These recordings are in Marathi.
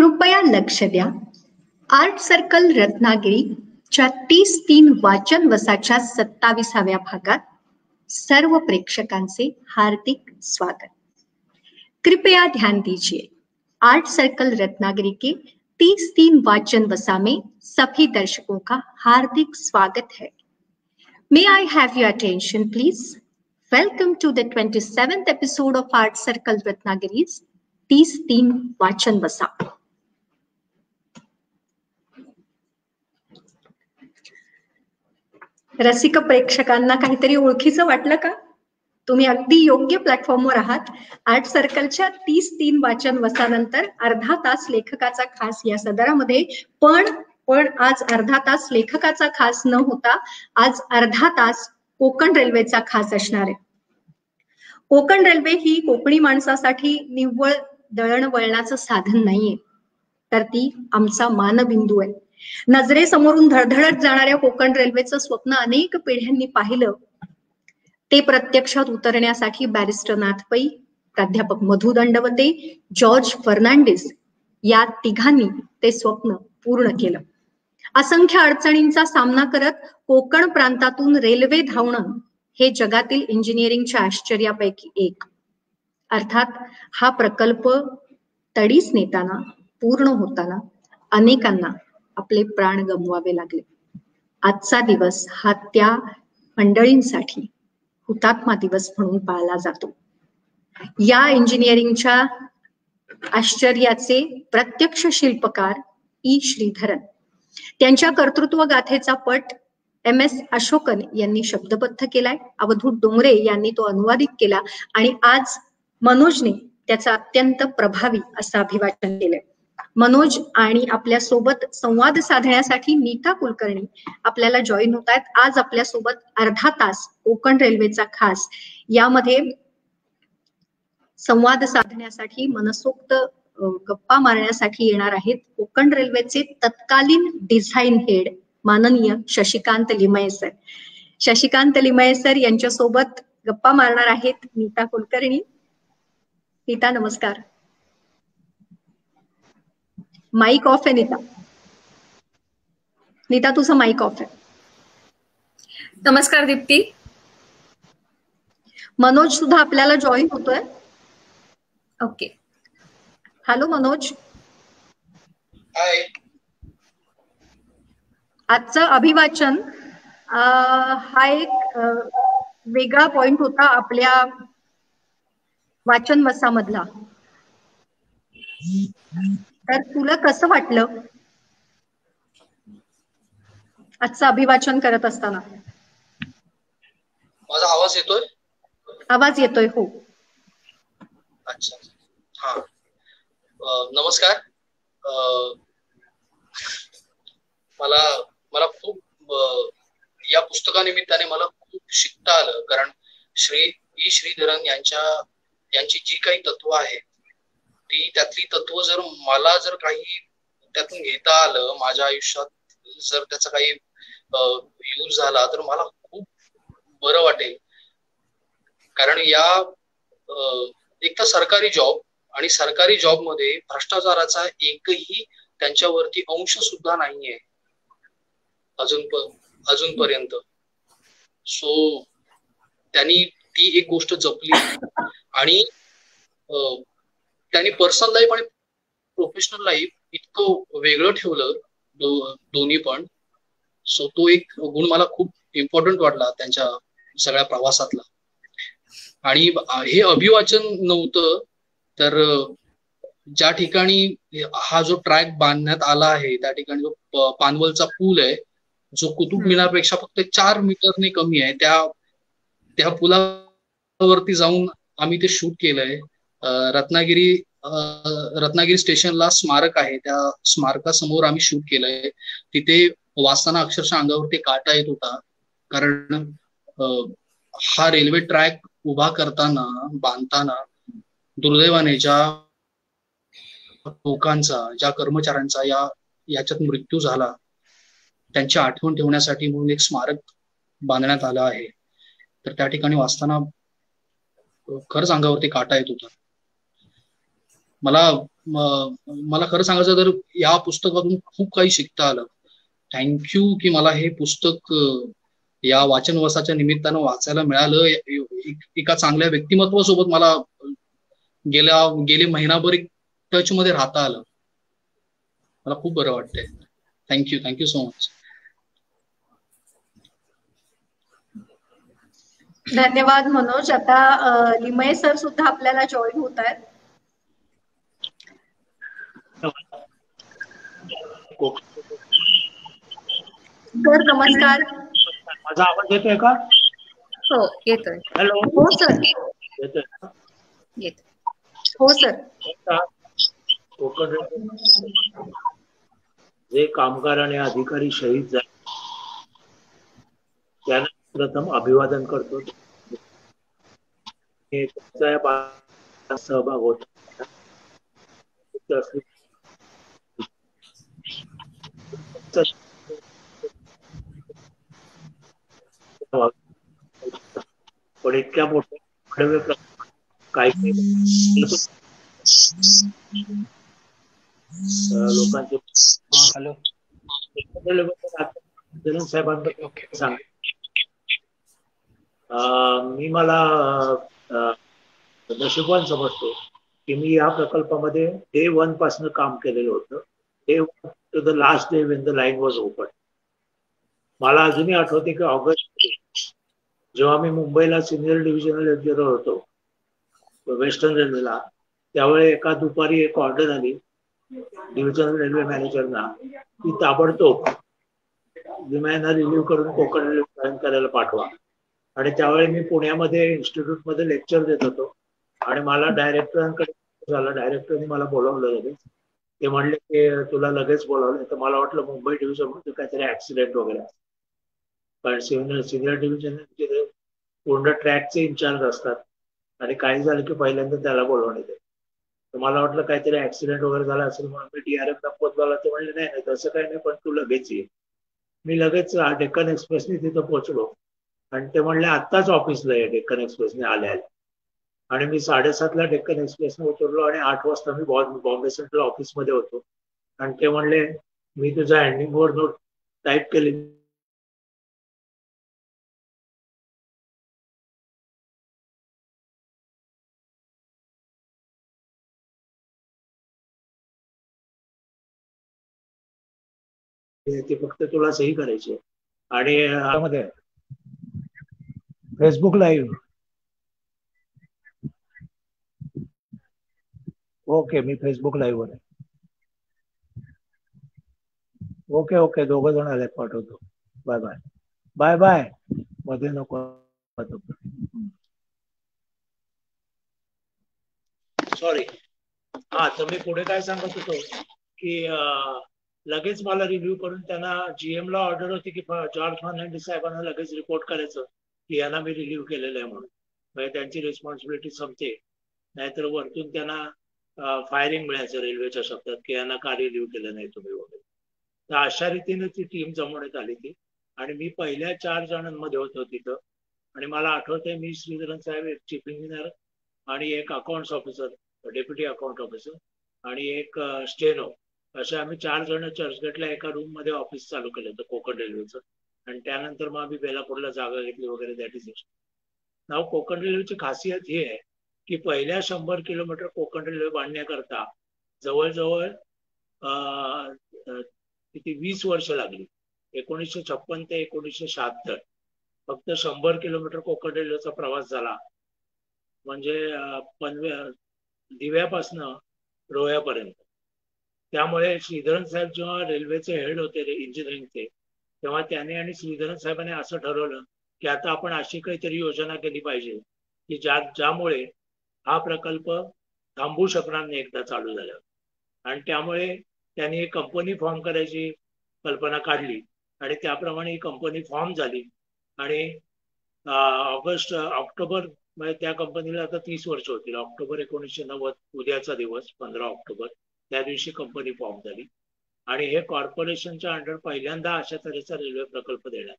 कृपया लक्ष द्या. आर्ट सर्कल रत्नागिरीच्या 30-3 वाचन वसाच्या 27व्या भागात सर्व प्रेक्षकांचे हार्दिक स्वागत. कृपया ध्यान दीजिए, आर्ट सर्कल रत्नागिरी के 30-3 वाचन वसा में सभी दर्शकों का हार्दिक स्वागत है. May I have your attention, please? Welcome to the 27th episode of Art Circle Ratnagiri's 30-3 वाचन वसा. रसिक प्रेक्षकांना काहीतरी ओळखीचं वाटलं का? तुम्ही अगदी योग्य प्लॅटफॉर्मवर आहात. आर्ट सर्कलच्या 30-3 वाचन वसानंतर अर्धा तास लेखकाचा खास या सदरामध्ये पण आज अर्धा तास लेखकाचा खास न होता आज अर्धा तास कोकण रेल्वेचा खास असणार आहे. कोकण रेल्वे ही कोकणी माणसासाठी निव्वळ दळणवळणाचं साधन नाहीये, तर ती आमचा मानबिंदू आहे. नजरेसमोरून धडधडत जाणाऱ्या कोकण रेल्वेचं स्वप्न अनेक पिढ्यांनी पाहिलं. ते प्रत्यक्षात उतरण्यासाठी बॅरिस्टर नाथ पै, प्राध्यापक मधु दंडवते, जॉर्ज फर्नांडिस या तिघांनी ते स्वप्न पूर्ण केलं. असंख्य अडचणींचा सामना करत कोकण प्रांतातून रेल्वे धावणं हे जगातील इंजिनिअरिंगच्या आश्चर्यापैकी एक. अर्थात हा प्रकल्प तडीस नेताना पूर्ण होताना अनेकांना आपले प्राण गमवावे लागले. आजचा दिवस हा त्या मंडळींसाठी हुतात्मा दिवस म्हणून पाळला जातो. या इंजिनिअरिंगच्या आश्चर्याचे प्रत्यक्ष शिल्पकार ई श्रीधरन, त्यांच्या कर्तृत्व गाथेचा पट MS अशोकन यांनी शब्दबद्ध केलाय. अवधूत डोंगरे यांनी तो अनुवादित केला आणि आज मनोजने त्याचा अत्यंत प्रभावी असं अभिवाचन केलंय. मनोज आणि आपल्या सोबत संवाद साधण्यासाठी नीता कुलकर्णी आपल्याला जॉईन होत आहेत. आज आपल्या सोबत अर्धा तास कोकण रेल्वेचा खास यामध्ये संवाद साधण्यासाठी मनसोक्त गप्पा मारण्यासाठी येणार आहेत कोकण रेल्वेचे तत्कालीन डिझाईन हेड माननीय शशिकांत लिमये सर. शशिकांत लिमये सर यांच्या सोबत गप्पा मारणार आहेत नीता कुलकर्णी. नीता नमस्कार. माईक ऑफ आहे नीता. नीता तुझं माईक ऑफ आहे. नमस्कार दीप्ती. मनोज सुद्धा आपल्याला जॉईन होतोय. ओके. हॅलो मनोज. हाय. आजचं अभिवाचन हा एक वेगळा पॉइंट होता आपल्या वाचन वसामधला. तर तुला कसं वाटलं आजचं अभिवाचन करत असताना? माझा आवाज येतोय? आवाज येतोय. हो. अच्छा. हा. नमस्कार. मला खूप या पुस्तकानिमित्ताने मला खूप शिकता आलं, कारण ई श्रीधरन यांची जी काही तत्व आहेत त्यातली तत्व जर काही त्यातून घेता आलं, माझ्या आयुष्यात जर त्याचा काही यूज झाला तर मला खूप बरं वाटेल. कारण एक तर सरकारी जॉब आणि सरकारी जॉब मध्ये भ्रष्टाचाराचा एकही त्यांच्यावरती अंश सुद्धा नाहीये अजूनपर्यंत. सो त्यांनी ती एक गोष्ट जपली आणि त्यांनी पर्सनल लाईफ आणि प्रोफेशनल लाईफ इतकं वेगळं ठेवलं दोन्ही पण. सो तो एक गुण मला खूप इम्पॉर्टंट वाटला त्यांच्या सगळ्या प्रवासातला. आणि हे अभिवाचन नव्हतं तर ज्या ठिकाणी हा जो ट्रॅक बांधण्यात आला आहे त्या ठिकाणी जो पानवलचा पूल आहे, जो कुतुब मिनारपेक्षा फक्त 4 मीटरने कमी आहे, त्या पुलावरती जाऊन आम्ही ते शूट केलंय. रत्नागिरी स्टेशनला स्मारक आहे, त्या स्मारकासमोर आम्ही शूट केलंय. तिथे वाचताना अक्षरशः अंगावरती काटा येत होता, कारण हा रेल्वे ट्रॅक उभा करताना बांधताना दुर्दैवाने ज्या लोकांचा, ज्या कर्मचाऱ्यांचा याच्यात मृत्यू झाला त्यांची आठवण ठेवण्यासाठी म्हणून एक स्मारक बांधण्यात आलं आहे. तर त्या ठिकाणी वाचताना खरंच अंगावरती काटा येत होता. मला मला खरं सांगायचं तर या पुस्तकातून खूप काही शिकता आलं. थँक्यू की मला हे पुस्तक या वाचनवसाच्या निमित्तानं वाचायला मिळालं. एका चांगल्या व्यक्तिमत्वासोबत मला गेले महिनाभर टच मध्ये राहता आलं. मला खूप बरं वाटतंय. Thank you so much. धन्यवाद मनोज. आता लिमये सर सुद्धा आपल्याला जॉईन होत आहेत. सर नमस्कार. माझा आवाज येतोय का? हो येतोय. हॅलो. हो सर. येतोय. हो सर. कोकण जे कामगार आणि अधिकारी शहीद झाले त्यांना प्रथम अभिवादन करतो. सहभाग होत पण इतक्या मोठ्या काही लोकांचे हॅलो साहेबांबद्दल सांग. मी मला नशिबवान समजतो की मी या प्रकल्पामध्ये डे 1 पासून काम केलेलं होतं. Day 1 to the last day when the line was open. मला अजूनही आठवते की ऑगस्ट जेव्हा मी मुंबईला सिनियर डिव्हिजनल लेक्चरर होतो वेस्टर्न रेल्वेला, त्यावेळी एका दुपारी एक ऑर्डर आली डिव्हिजनल रेल्वे मॅनेजरना की ताबडतोब विमानांना रिलीव्ह करून कोकण रेल्वे जॉईन करायला पाठवा. आणि त्यावेळी मी पुण्यामध्ये इन्स्टिट्यूटमध्ये लेक्चर देत होतो आणि मला डायरेक्टरांकडे झालं. डायरेक्टरने मला बोलावलं लगेच. ते म्हणले की तुला लगेच बोलावलं. तर मला वाटलं मुंबई डिव्हिजन मध्ये काहीतरी ऍक्सिडेंट वगैरे, कारण सिनियर डिव्हिजन पूर्ण ट्रॅकचे इन्चार्ज असतात आणि काही झालं की पहिल्यांदा त्याला बोलवण्यात येते. तर मला वाटलं काहीतरी ऍक्सिडेंट वगैरे झाला असेल म्हणून मी DRF ला पोहोचला. ते म्हणले नाही तसं काही नाही, पण तू लगेच ये. मी लगेच डेक्कन एक्सप्रेसने तिथं पोहोचलो आणि ते म्हणले आत्ताच ऑफिसला आहे डेक्कन एक्सप्रेसने आल्या. आणि मी 7:30ला डेक्कन एक्सप्रेसने उतरलो आणि 8 वाजता मी बॉम्बे सेंट्रल ऑफिसमध्ये होतो. आणि ते म्हणले मी तुझा हँडिंग ओव्हर नोट टाईप केली ती फक्त तुला सही करायची. आणि फेसबुक लाईव्ह ओके, मी फेसबुक लाईव्ह वर आहे. ओके दोघं जण आले, पाठवतो. Bye bye bye bye. मध्ये नको. सॉरी. हा, तर मी पुढे काय सांगत होतो की लगेच मला रिव्ह्यू करून त्यांना GM ला ऑर्डर होती की जॉर्ज फर्नांडिस साहेबांना लगेच रिपोर्ट करायचं की यांना मी रिलीव्ह केलेलं आहे म्हणून. म्हणजे त्यांची रिस्पॉन्सिबिलिटी संपते. नाहीतर वरतून त्यांना फायरिंग मिळायचं रेल्वेच्या शब्दात की यांना का रिलीव्ह केलं नाही तुम्ही वगैरे. तर अशा रीतीने ती टीम जमवण्यात आली ती. आणि मी पहिल्या 4 जणांमध्ये होतो तिथं. आणि मला आठवतंय मी, श्रीधरन साहेब, एक चीफ इंजिनियर आणि एक accounts officer, deputy account officer आणि एक स्टेनो, असे आम्ही 4 जण चर्चगेटला एका रूम मध्ये ऑफिस चालू केलं होतं कोकण रेल्वेचं. आणि त्यानंतर मग आम्ही बेलापूरला जागा घेतली वगैरे. That is it. नाव कोकण रेल्वेची खासियत ही आहे की पहिल्या 100 किलोमीटर कोकण रेल्वे बांधण्याकरता जवळजवळ किती 20 वर्ष लागली. 1956 ते 1976 फक्त 100 किलोमीटर कोकण रेल्वेचा प्रवास झाला. म्हणजे दिव्यापासनं रोह्यापर्यंत. त्यामुळे श्रीधरन साहेब जेव्हा रेल्वेचे हेड होते इंजिनिअरिंगचे, तेव्हा त्याने आणि श्रीधरन साहेबांनी असं ठरवलं की आता आपण अशी काहीतरी योजना केली पाहिजे की ज्यामुळे हा प्रकल्प थांबू शकणार नाही एकदा चालू झाल्यावर. आणि त्यामुळे त्यांनी एक कंपनी फॉर्म करायची कल्पना काढली आणि त्याप्रमाणे ही कंपनी फॉर्म झाली. आणि ऑक्टोबर, म्हणजे त्या कंपनीला आता 30 वर्ष होतील. ऑक्टोबर 1990 उद्याचा दिवस 15 ऑक्टोबर, त्या दिवशी कंपनी फॉर्म झाली. आणि हे कॉर्पोरेशनच्या अंडर पहिल्यांदा अशा तऱ्हेचा रेल्वे प्रकल्प देण्यात.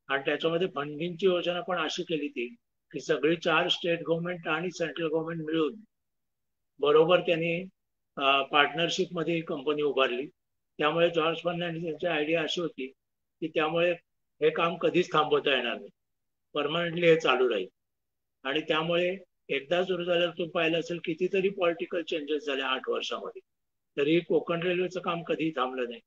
आणि त्याच्यामध्ये फंडिंगची योजना पण अशी केली ती की सगळी 4 स्टेट गव्हर्नमेंट आणि सेंट्रल गव्हर्नमेंट मिळून बरोबर त्यांनी पार्टनरशिप मध्ये कंपनी उभारली. त्यामुळे जॉर्ज फर्नांडिस यांची आयडिया अशी होती की त्यामुळे हे काम कधीच थांबवता येणार नाही, परमनंटली हे चालू राहील. आणि त्यामुळे एकदा सुरू झाल्यावर तुम्ही पाहिलं असेल कितीतरी पॉलिटिकल चेंजेस झाले 8 वर्षामध्ये, तरी कोकण रेल्वेचं काम कधीही थांबलं नाही.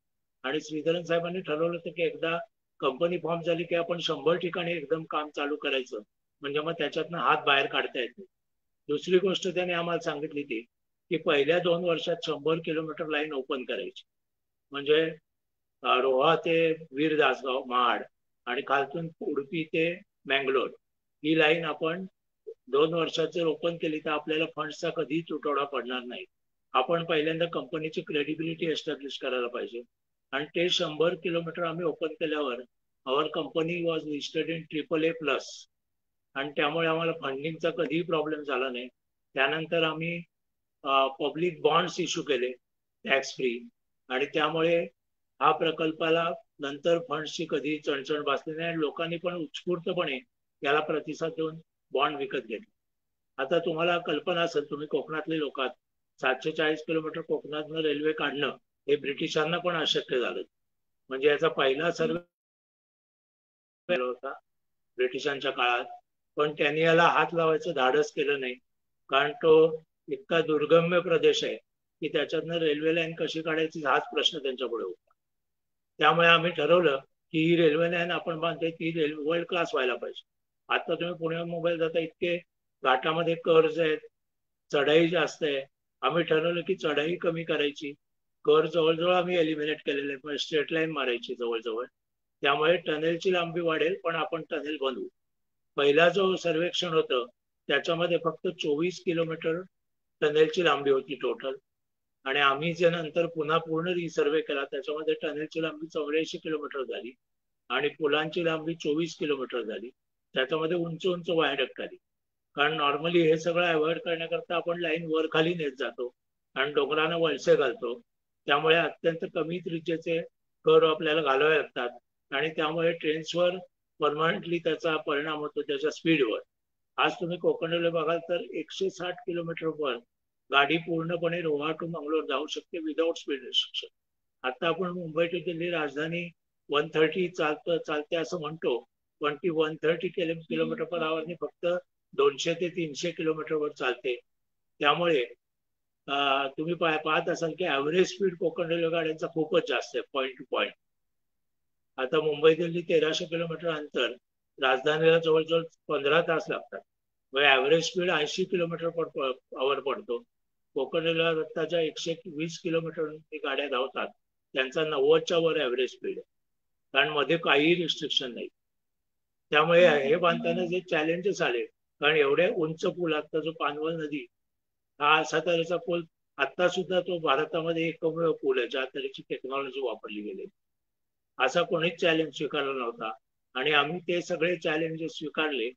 आणि श्रीधरन साहेबांनी ठरवलं होतं की एकदा कंपनी फॉर्म झाली की आपण 100 ठिकाणी एकदम काम चालू करायचं, म्हणजे मग त्याच्यातनं हात बाहेर काढता येत नाही. दुसरी गोष्ट त्याने आम्हाला सांगितली ती की पहिल्या 2 वर्षात 100 किलोमीटर लाईन ओपन करायची, म्हणजे रोहा ते वीर दासगाव महाड आणि खालतून उडुपी ते मँगलोर ही लाईन आपण 2 वर्षात जर ओपन केली तर आपल्याला फंड्सचा कधीही तुटवडा पडणार नाही. आपण पहिल्यांदा कंपनीची क्रेडिबिलिटी एस्टॅब्लिश करायला पाहिजे. आणि ते 100 किलोमीटर आम्ही ओपन केल्यावर our company was listed in AAA+. आणि त्यामुळे आम्हाला फंडिंगचा कधीही प्रॉब्लेम झाला नाही. त्यानंतर आम्ही पब्लिक बॉन्ड्स इश्यू केले टॅक्स फ्री, आणि त्यामुळे हा प्रकल्पाला नंतर फंड्सची कधी चणचण भासली नाही आणि लोकांनी पण उत्स्फूर्तपणे याला प्रतिसाद देऊन बॉन्ड विकत घेतले. आता तुम्हाला कल्पना असेल, तुम्ही कोकणातले लोक आहात, 740 किलोमीटर कोकणातनं रेल्वे काढणं हे ब्रिटिशांना पण अशक्य झालं. म्हणजे याचा पहिला सर्वे होता ब्रिटिशांच्या काळात, पण त्यांनी याला हात लावायचं धाडस केलं नाही, कारण तो इतका दुर्गम्य प्रदेश आहे की त्याच्यातनं रेल्वे लाईन कशी काढायची हाच प्रश्न त्यांच्यापुढे होता. त्यामुळे आम्ही ठरवलं की ही रेल्वे लाईन आपण बांधते ती रेल्वे वर्ल्ड क्लास व्हायला पाहिजे. आता तुम्ही पुणे मुंबईला जाता, इतके घाटामध्ये कर्ज आहेत, चढाई जास्त आहे. आम्ही ठरवलं की चढाई कमी करायची, कर जवळजवळ आम्ही एलिमिनेट केलेले, पण स्ट्रेट लाईन मारायची जवळजवळ. त्यामुळे टनेलची लांबी वाढेल, पण आपण टनेल बनवू. पहिला जो सर्वेक्षण होतं त्याच्यामध्ये फक्त 24 किलोमीटर टनेलची लांबी होती टोटल, आणि आम्ही जे नंतर पुन्हा पूर्ण रिसर्वे केला त्याच्यामध्ये टनेलची लांबी 84 किलोमीटर झाली आणि पुलांची लांबी 24 किलोमीटर झाली. त्याच्यामध्ये उंच उंच वायडक्ट आली, कारण नॉर्मली हे सगळं अवॉइड करण्याकरता आपण लाईन वर खाली नेत जातो आणि डोंगरानं वळसे घालतो. त्यामुळे अत्यंत कमी त्रिज्येचे कर्व आपल्याला घालावे लागतात आणि त्यामुळे ट्रेन्सवर परमनंटली त्याचा परिणाम होतो त्याच्या स्पीडवर. आज तुम्ही कोकण रेल्वे बघाल तर 160 किलोमीटरवर गाडी पूर्णपणे रोहा टू मंगलोर जाऊ शकते विदाऊट स्पीड रिस्ट्रिक्शन. आता आपण मुंबई टू दिल्ली राजधानी 130 चालते असं म्हणतो, पण ती 130 किलोमीटर पर आवर फक्त 200 ते 300 किलोमीटरवर चालते. त्यामुळे तुम्ही पाहत असाल की ऍव्हरेज स्पीड कोकण रेल्वे गाड्यांचा खूपच जास्त आहे पॉईंट टू पॉईंट. आता मुंबई दिल्ली 1300 किलोमीटर अंतर, राजधानीला जवळजवळ 15 तास लागतात, म्हणजे average speed 80 kilometre per hour पडतो. कोकण रेल्वे रस्त्याच्या 120 किलोमीटर गाड्या धावतात, त्यांचा 90च्या वर ऍव्हरेज स्पीड आहे, कारण मध्ये काहीही रिस्ट्रिक्शन नाही. त्यामुळे हे बांधताना जे चॅलेंजेस आले, कारण एवढे उंच पूल, आता जो पानवल नदी हा असा तऱ्हेचा पूल आता सुद्धा तो भारतामध्ये एकमेव पूल आहे ज्या तऱ्हेची टेक्नॉलॉजी वापरली गेली. असा कोणीच चॅलेंज स्वीकारला नव्हता आणि आम्ही ते सगळे चॅलेंजेस स्वीकारले.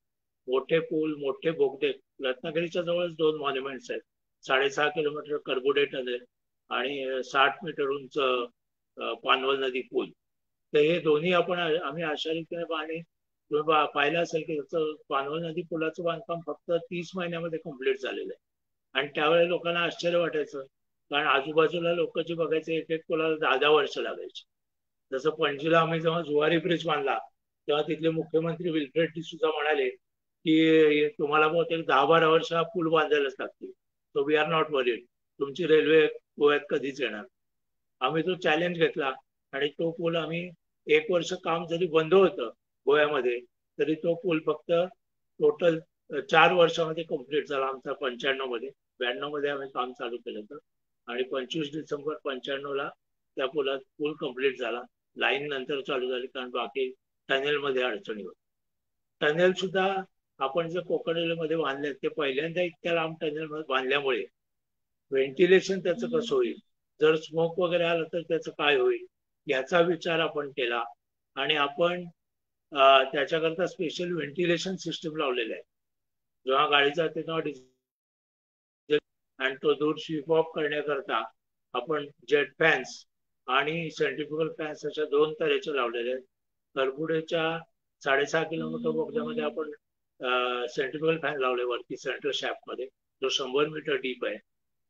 मोठे पूल, मोठे बोगदे, रत्नागिरीच्या जवळच 2 मॉन्युमेंट्स आहेत, 6.5 किलोमीटर करबुडे टनेल आणि 60 मीटर उंच पानवल नदी पूल. तर हे दोन्ही आम्ही अशा रीतीने पाहिलं असेल की त्याचं पानवल नदी पुलाचं बांधकाम फक्त 30 महिन्यामध्ये कम्प्लीट झालेलं आहे. आणि त्यावेळेला लोकांना आश्चर्य वाटायचं, कारण आजूबाजूला लोक जे बघायचे एक एक पुलाला 10-10 वर्ष लागायची. जसं पणजीला आम्ही जेव्हा जुवारी ब्रिज बांधला तेव्हा तिथले मुख्यमंत्री विल्फ्रेड डिसूजा म्हणाले की तुम्हाला बहुतेक 10-12 वर्ष हा पूल बांधायलाच लागतील, so we are not worried, तुमची रेल्वे गोव्यात कधीच येणार. आम्ही तो चॅलेंज घेतला आणि तो पूल आम्ही 1 वर्ष काम जरी बंद होतं गोव्यामध्ये तरी तो पूल फक्त टोटल 4 वर्षामध्ये कम्प्लीट झाला आमचा. 95 मध्ये, 92 मध्ये आम्ही काम चालू केलं होतं आणि 25 डिसेंबर 95ला त्या पूल कम्प्लीट झाला. लाईन नंतर चालू झाली कारण बाकी टनेल मध्ये अडचणी होत. टनेल सुद्धा आपण जे कोकण रेल्वेमध्ये बांधले ते पहिल्यांदा इतक्या लांब टनेल मध्ये बांधल्यामुळे व्हेंटिलेशन त्याचं कसं होईल, जर स्मोक वगैरे आलं तर त्याचं काय होईल याचा विचार आपण केला आणि आपण त्याच्याकरता स्पेशल व्हेंटिलेशन सिस्टम लावलेले आहे. जेव्हा गाडी जाते तेव्हा डिझेल आणि तो दूर स्वीप ऑफ करण्याकरता आपण जेट फॅन्स आणि सेंट्रिफ्युगल फॅन्स अशा 2 तऱ्हेचे लावलेले आहेत. करबुडेच्या 6.5 किलोमीटर बोगद्यामध्ये आपण सेंट्रिफ्युगल फॅन लावले वरती सेंट्रल शॅफ्ट मध्ये, जो 100 मीटर डीप आहे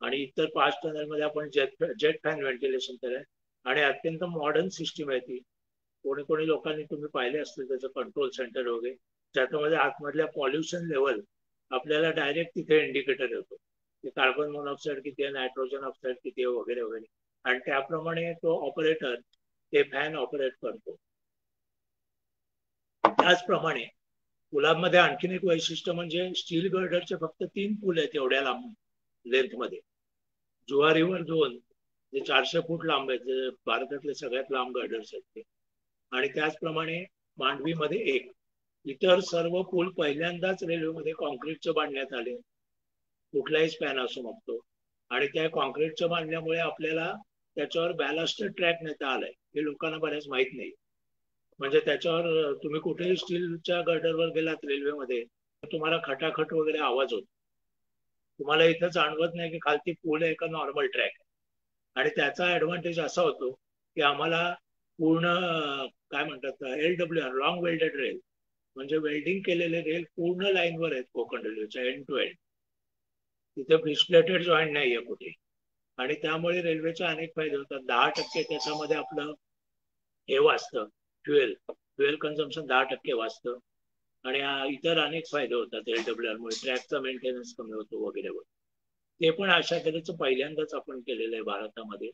आणि इतर 5 टनेलमध्ये आपण जेट फॅन व्हेंटिलेशन केलंय आणि अत्यंत मॉडर्न सिस्टीम आहे ती. कोणी कोणी लोकांनी तुम्ही पाहिले असतील त्याचं कंट्रोल सेंटर वगैरे, ज्याच्यामध्ये आतमधल्या पॉल्युशन लेवल आपल्याला डायरेक्ट तिथे इंडिकेटर येतो की कार्बन मोनॉक्साईड किती आहे, नायट्रोजन ऑक्साईड किती आहे वगैरे वगैरे, आणि त्याप्रमाणे तो ऑपरेटर ते फॅन ऑपरेट करतो. त्याचप्रमाणे पुलांमध्ये आणखीन एक वैशिष्ट्य म्हणजे स्टील गर्डरचे फक्त 3 पूल आहेत एवढ्या लांब लेंथ मध्ये. जुवारीवर 2 जे 400 फूट लांब आहेत, जे भारतातले सगळ्यात लांब गर्डर्स आहेत ते, आणि त्याचप्रमाणे मांडवीमध्ये 1. इतर सर्व पूल पहिल्यांदाच रेल्वेमध्ये कॉन्क्रीटचे बांधण्यात आले, कुठलाही स्पॅन असू मग तो, आणि त्या कॉन्क्रीटच्या बांधल्यामुळे आपल्याला त्याच्यावर बॅलास्टेड ट्रॅक नेता आलाय, हे लोकांना बऱ्याच माहित नाही. म्हणजे त्याच्यावर तुम्ही कुठेही स्टीलच्या गर्डरवर गेलात रेल्वेमध्ये तुम्हाला खटाखट वगैरे आवाज होतो. तुम्हाला इथं जाणवत नाही की खालती पूल आहे का नॉर्मल ट्रॅक आहे. आणि त्याचा ऍडव्हान्टेज असा होतो की आम्हाला पूर्ण काय म्हणतात LWR लॉंग वेल्डेड रेल, म्हणजे वेल्डिंग केलेले रेल पूर्ण लाईनवर आहेत कोकण रेल्वेच्या एंड टू एंड. तिथे ब्रिस्प्लेटेड जॉईंट नाहीये कुठे, आणि त्यामुळे रेल्वेचे अनेक फायदे होतात. 10% त्याच्यामध्ये आपलं हे वाचतं, फ्युएल कन्झम्पशन 10% वाचतं, आणि इतर अनेक फायदे होतात LWR मुळे. ट्रॅकचा मेंटेनन्स कमी होतो वगैरे वगैरे. ते पण अशा तऱ्हेचं पहिल्यांदाच आपण केलेलं आहे भारतामध्ये,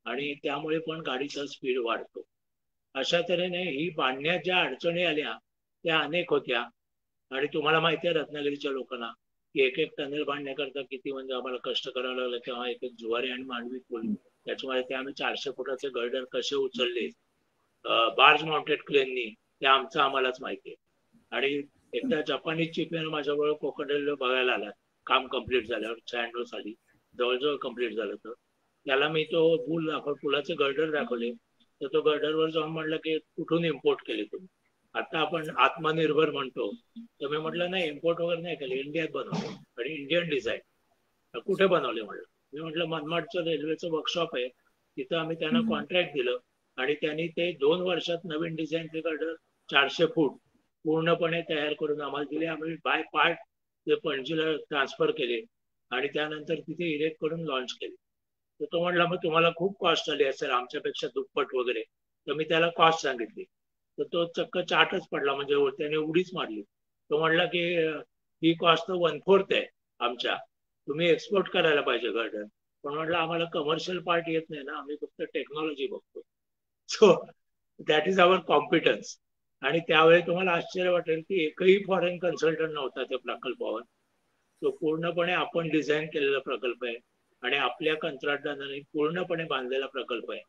आणि त्यामुळे पण गाडीचा स्पीड वाढतो. अशा तऱ्हेने ही बांधण्यात ज्या अडचणी आल्या त्या अनेक होत्या, आणि तुम्हाला माहिती आहे रत्नागिरीच्या लोकांना की एक टनेल बांधण्याकरता किती म्हणजे आम्हाला कष्ट करावं लागलं. तेव्हा एक जुवारी आणि मांडवी पूल, त्याच्यामुळे ते आम्ही 400 फुटाचे गर्डर कसे उचलले बार्ज माउंटेड क्रेननी, ते आमचं आम्हालाच माहिती आहे. आणि एकदा जपानीज चिफेन माझ्याबरोबर कोकण रेल्वे बघायला आला, काम कम्प्लीट झाल्यावर 96 साली जवळजवळ कम्प्लीट झालं. तर त्याला मी तो पूल पुलाचे गर्डर दाखवले, तर तो गर्डरवर जाऊन म्हटलं की कुठून इम्पोर्ट केले तुम्ही, आता आपण आत्मनिर्भर म्हणतो. तर मी म्हटलं नाही, इम्पोर्ट वगैरे नाही केले, इंडियात बनवले आणि इंडियन डिझाईन. कुठे बनवले म्हणलं. मी म्हटलं मनमाडचं रेल्वेचं वर्कशॉप आहे, तिथं आम्ही त्यांना कॉन्ट्रॅक्ट दिलं, आणि त्यांनी ते 2 वर्षात नवीन डिझाईनचे गर्डर 400 फूट पूर्णपणे तयार करून आम्हाला दिले. आम्ही बाय पार्ट ते पणजीला ट्रान्सफर केले आणि त्यानंतर तिथे इरेक्ट करून लॉन्च केले. तर तो म्हटला मग तुम्हाला खूप कॉस्ट आली असेल, आमच्यापेक्षा दुप्पट वगैरे. तर मी त्याला कॉस्ट सांगितली, तर तो चक्क चाटच पडला, म्हणजे त्याने उडीच मारली. तो म्हटला की ही कॉस्ट तर 1/4 आहे आमच्या, तुम्ही एक्सपोर्ट करायला पाहिजे गर्डर. पण म्हटलं आम्हाला कमर्शियल पार्ट येत नाही ना, आम्ही फक्त टेक्नॉलॉजी बघतो. So that is our competence. आणि त्यावेळी तुम्हाला आश्चर्य वाटेल की एकही फॉरेन कन्सल्टंट नव्हता त्या प्रकल्पावर. तो पूर्णपणे आपण डिझाईन केलेला प्रकल्प आहे आणि आपल्या कंत्राटदाराने पूर्णपणे बांधलेला प्रकल्प आहे.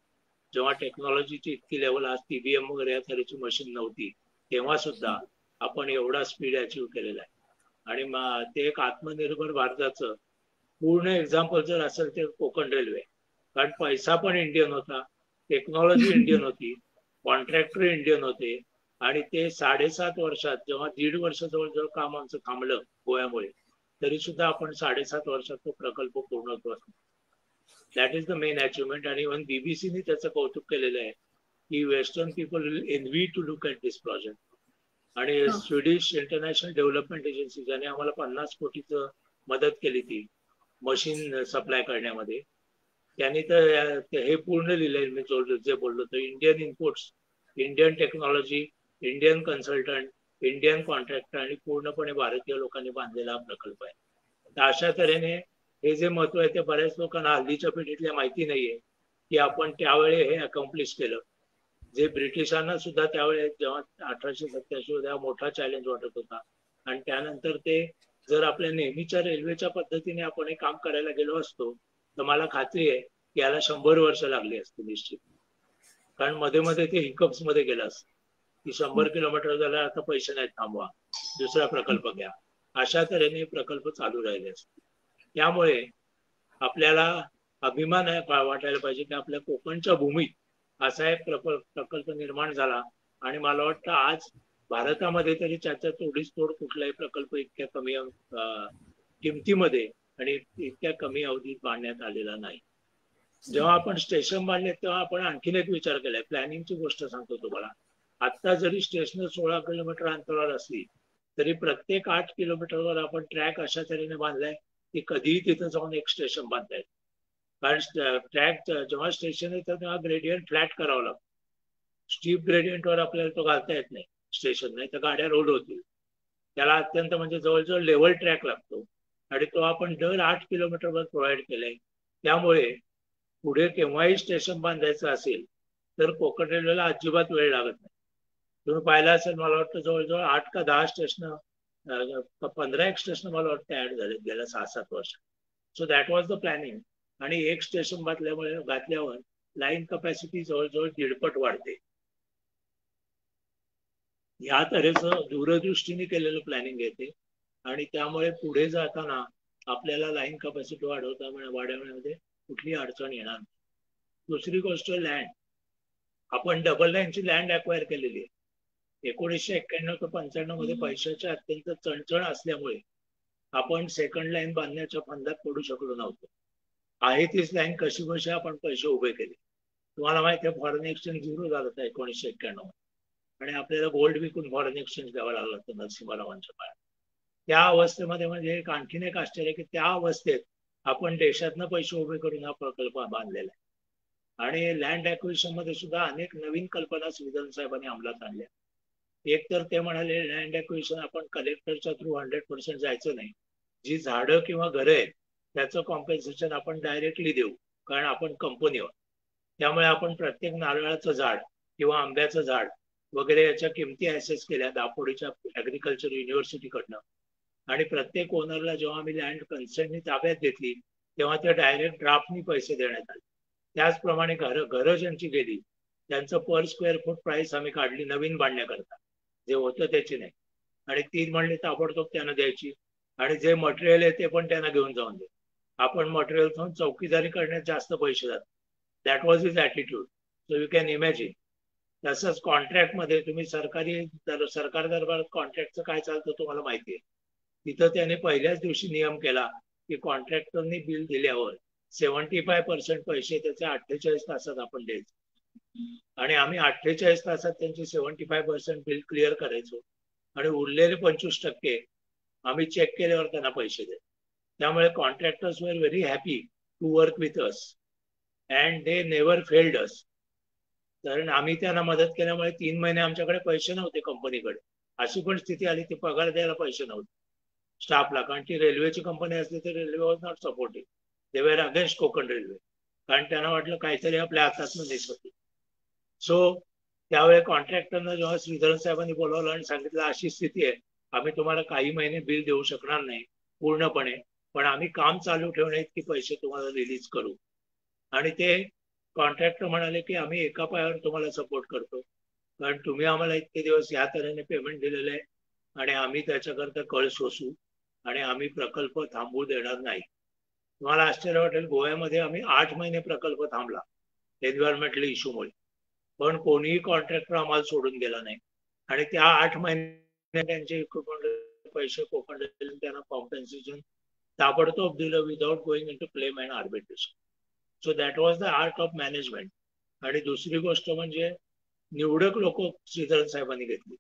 जेव्हा टेक्नॉलॉजीची इतकी लेवल, आज TBM वगैरे या तऱ्हेची मशीन नव्हती, तेव्हा सुद्धा आपण एवढा स्पीड अचीव्ह केलेला आहे. आणि ते एक आत्मनिर्भर भारताचं पूर्ण एक्झाम्पल जर असेल ते कोकण रेल्वे. कारण पैसा पण इंडियन होता, टेक्नॉलॉजी इंडियन होती, कॉन्ट्रॅक्टर इंडियन होते, आणि ते 7.5 वर्षात, जेव्हा 1.5 वर्ष जवळजवळ काम आमचं थांबलं गोव्यामुळे, तरी सुद्धा आपण 7.5 वर्षात तो प्रकल्प पूर्ण होतो. That is the main achievement. आणि इव्हन BBCने त्याचं कौतुक केलेलं आहे की western people will envy to look at this project. आणि स्वीडिश इंटरनॅशनल डेव्हलपमेंट एजन्सी, ज्याने आम्हाला 50 कोटीचं मदत केली ती मशीन सप्लाय करण्यामध्ये, त्यांनी तर हे पूर्ण लिहिलंय. मी जे बोललो तर Indian inputs, Indian technology, Indian consultant, Indian contractor, आणि पूर्णपणे भारतीय लोकांनी बांधलेला हा प्रकल्प आहे. तर अशा तऱ्हेने हे जे महत्व आहे ते बऱ्याच लोकांना हल्लीच्या पिढीतल्या माहिती नाहीये की आपण त्यावेळी हे अकम्प्लिश केलं, जे ब्रिटिशांना सुद्धा त्यावेळी जेव्हा 1887 मध्ये मोठा चॅलेंज वाटत होता. आणि त्यानंतर ते जर आपल्या नेहमीच्या रेल्वेच्या पद्धतीने आपण हे काम करायला गेलो असतो तर मला खात्री आहे की याला 100 वर्ष लागली असती निश्चित. कारण मध्ये मध्ये ते हिकअप्स मध्ये गेलं असतं की 100 किलोमीटर झाला, आता पैसे नाहीत, थांबवा, दुसरा प्रकल्प घ्या. अशा तऱ्हेने प्रकल्प चालू राहिले असते. त्यामुळे आपल्याला अभिमान वाटायला पाहिजे की आपल्या कोकणच्या भूमीत असा एक प्रकल्प निर्माण झाला. आणि मला वाटतं आज भारतामध्ये तरी त्याच्या तोडीस तोड कुठलाही प्रकल्प इतक्या कमी किमतीमध्ये आणि इतक्या कमी अवधीत बांधण्यात आलेला नाही. जेव्हा आपण स्टेशन बांधले तेव्हा आपण आणखीन एक विचार केलाय. प्लॅनिंगची गोष्ट सांगतो तुम्हाला. आता जरी स्टेशन 16 किलोमीटर अंतरावर असली तरी प्रत्येक 8 किलोमीटरवर आपण ट्रॅक अशा तऱ्हेने बांधलाय ती कधीही तिथं जाऊन एक स्टेशन बांधता येतं. कारण ट्रॅक जेव्हा स्टेशन येतं तेव्हा ग्रेडियंट फ्लॅट करावं लागतं. स्टीप ग्रेडियंटवर आपल्याला तो घालता येत नाही स्टेशन, नाही तर गाड्या रोल होतील. त्याला अत्यंत म्हणजे जवळजवळ लेवल ट्रॅक लागतो आणि तो आपण दर 8 किलोमीटरवर प्रोव्हाइड केलाय. त्यामुळे पुढे केव्हाही स्टेशन बांधायचं असेल तर कोकण रेल्वेला अजिबात वेळ लागत नाही. तुम्ही पाहिलं असेल, मला वाटतं जवळजवळ 8 का 10 स्टेशन, 15 एक स्टेशन मला वाटतं ऍड झाले गेल्या 6-7 वर्षात. So that was the planning. आणि एक स्टेशन घातल्यावर लाईन कपॅसिटी जवळजवळ 1.5 वाढते. या तऱ्हेचं दूरदृष्टीने केलेलं प्लॅनिंग येते आणि त्यामुळे पुढे जाताना आपल्याला लाईन कपॅसिटी वाढवण्यामध्ये कुठली अडचण येणार नाही. दुसरी गोष्ट, लँड. आपण डबल लाईनची लँड अक्वायर केलेली आहे. 1991 ते 95 मध्ये पैशाची अत्यंत चणचण असल्यामुळे आपण सेकंड लाईन बांधण्याच्या फंदात पडू शकलो नव्हतो. आहे तीच लाईन कशी कशी आपण पैसे उभे केले. तुम्हाला माहिती आहे, फॉरेन एक्सचेंज 0 झालं होतं 1991 आणि आपल्याला गोल्ड विकून फॉरेन एक्सचेंज द्यावं लागलं होतं नरसिंहरावांच्या काळात. त्या अवस्थेमध्ये म्हणजे आणखीन एक आश्चर्य की त्या अवस्थेत आपण देशातनं पैसे उभे करून हा प्रकल्प बांधलेला आहे. आणि लँड ऍक्विजिशन मध्ये सुद्धा अनेक नवीन कल्पना श्रीधरन साहेबांनी अंमलात आणल्या. एक तर ते म्हणाले, लँड ऍक्विजिशन आपण कलेक्टरच्या थ्रू 100% जायचं नाही. जी झाडं किंवा घरं आहेत त्याचं कॉम्पेन्सेशन आपण डायरेक्टली देऊ, कारण आपण कंपनी आहोत. त्यामुळे आपण प्रत्येक नारळाचं झाड किंवा आंब्याचं झाड वगैरे याच्या किमती ऍसेस केल्या दापोडीच्या ऍग्रिकल्चर युनिव्हर्सिटीकडनं. आणि प्रत्येक ओनरला जेव्हा आम्ही लँड कन्सेंटनी ताब्यात घेतली तेव्हा ते डायरेक्ट ड्राफ्टनी पैसे देण्यात आले. त्याचप्रमाणे घरं ज्यांची गेली त्यांचं पर स्क्वेअर फूट प्राइस आम्ही काढली नवीन बांधण्याकरता, जे होतं त्याची नाही. आणि 3 म्हणले ताबडतोब त्यांना द्यायची आणि जे मटेरियल आहे ते पण त्यांना घेऊन जाऊन दे. आपण मटेरियल घेऊन चौकीदारी करण्यात जास्त पैसे जातात. That was his attitude. So you can imagine. तसंच कॉन्ट्रॅक्टमध्ये तुम्ही सरकार दरबारात कॉन्ट्रॅक्टचं काय चालतं तुम्हाला माहिती आहे. तिथं त्याने पहिल्याच दिवशी नियम केला की कॉन्ट्रॅक्टरने बिल दिल्यावर 75% पैसे त्याचे 48 तासात आपण द्यायचे. आणि आम्ही 48 तासात त्यांची 75% बिल क्लिअर करायचो आणि उरलेले 25% आम्ही चेक केल्यावर त्यांना पैसे द्यायचो. त्यामुळे contractors were very happy to work with us and they never failed us. कारण आम्ही त्यांना मदत केल्यामुळे 3 महिने आमच्याकडे पैसे नव्हते कंपनीकडे. अशी पण स्थिती आली, ती पगार द्यायला पैसे नव्हते स्टाफला. कारण ती रेल्वेची कंपनी असली तर railway was not supporting. They were against Konkan railway. कारण त्यांना वाटलं काहीतरी आपल्या हातातून दिसत. सो त्यावेळी कॉन्ट्रॅक्टरनं जेव्हा श्रीधरन साहेबांनी बोलावलं आणि सांगितलं अशी स्थिती आहे, आम्ही तुम्हाला काही महिने बिल देऊ शकणार नाही पूर्णपणे, पण आम्ही काम चालू ठेवण्या इतके पैसे तुम्हाला रिलीज करू. आणि ते कॉन्ट्रॅक्टर म्हणाले की आम्ही एका पायावर तुम्हाला सपोर्ट करतो, कारण तुम्ही आम्हाला इतके दिवस या तऱ्हेने पेमेंट दिलेलं आहे आणि आम्ही त्याच्याकरता कळ सोसू आणि आम्ही प्रकल्प थांबवू देणार नाही. तुम्हाला आश्चर्य वाटेल, गोव्यामध्ये आम्ही 8 महिने प्रकल्प थांबला एन्व्हायरमेंटल इश्यूमुळे, पण कोणीही कॉन्ट्रॅक्टर आम्हाला सोडून गेला नाही. आणि त्या 8 महिने त्यांचे इक्विपमेंट पैसे कोकण रेल्वेने त्यांना कॉम्पेन्सेशन ताबडतोब दिलं without going into claim and arbitration. So that was the art of management. आणि दुसरी गोष्ट म्हणजे निवडक लोक श्रीधरन साहेबांनी घेतली.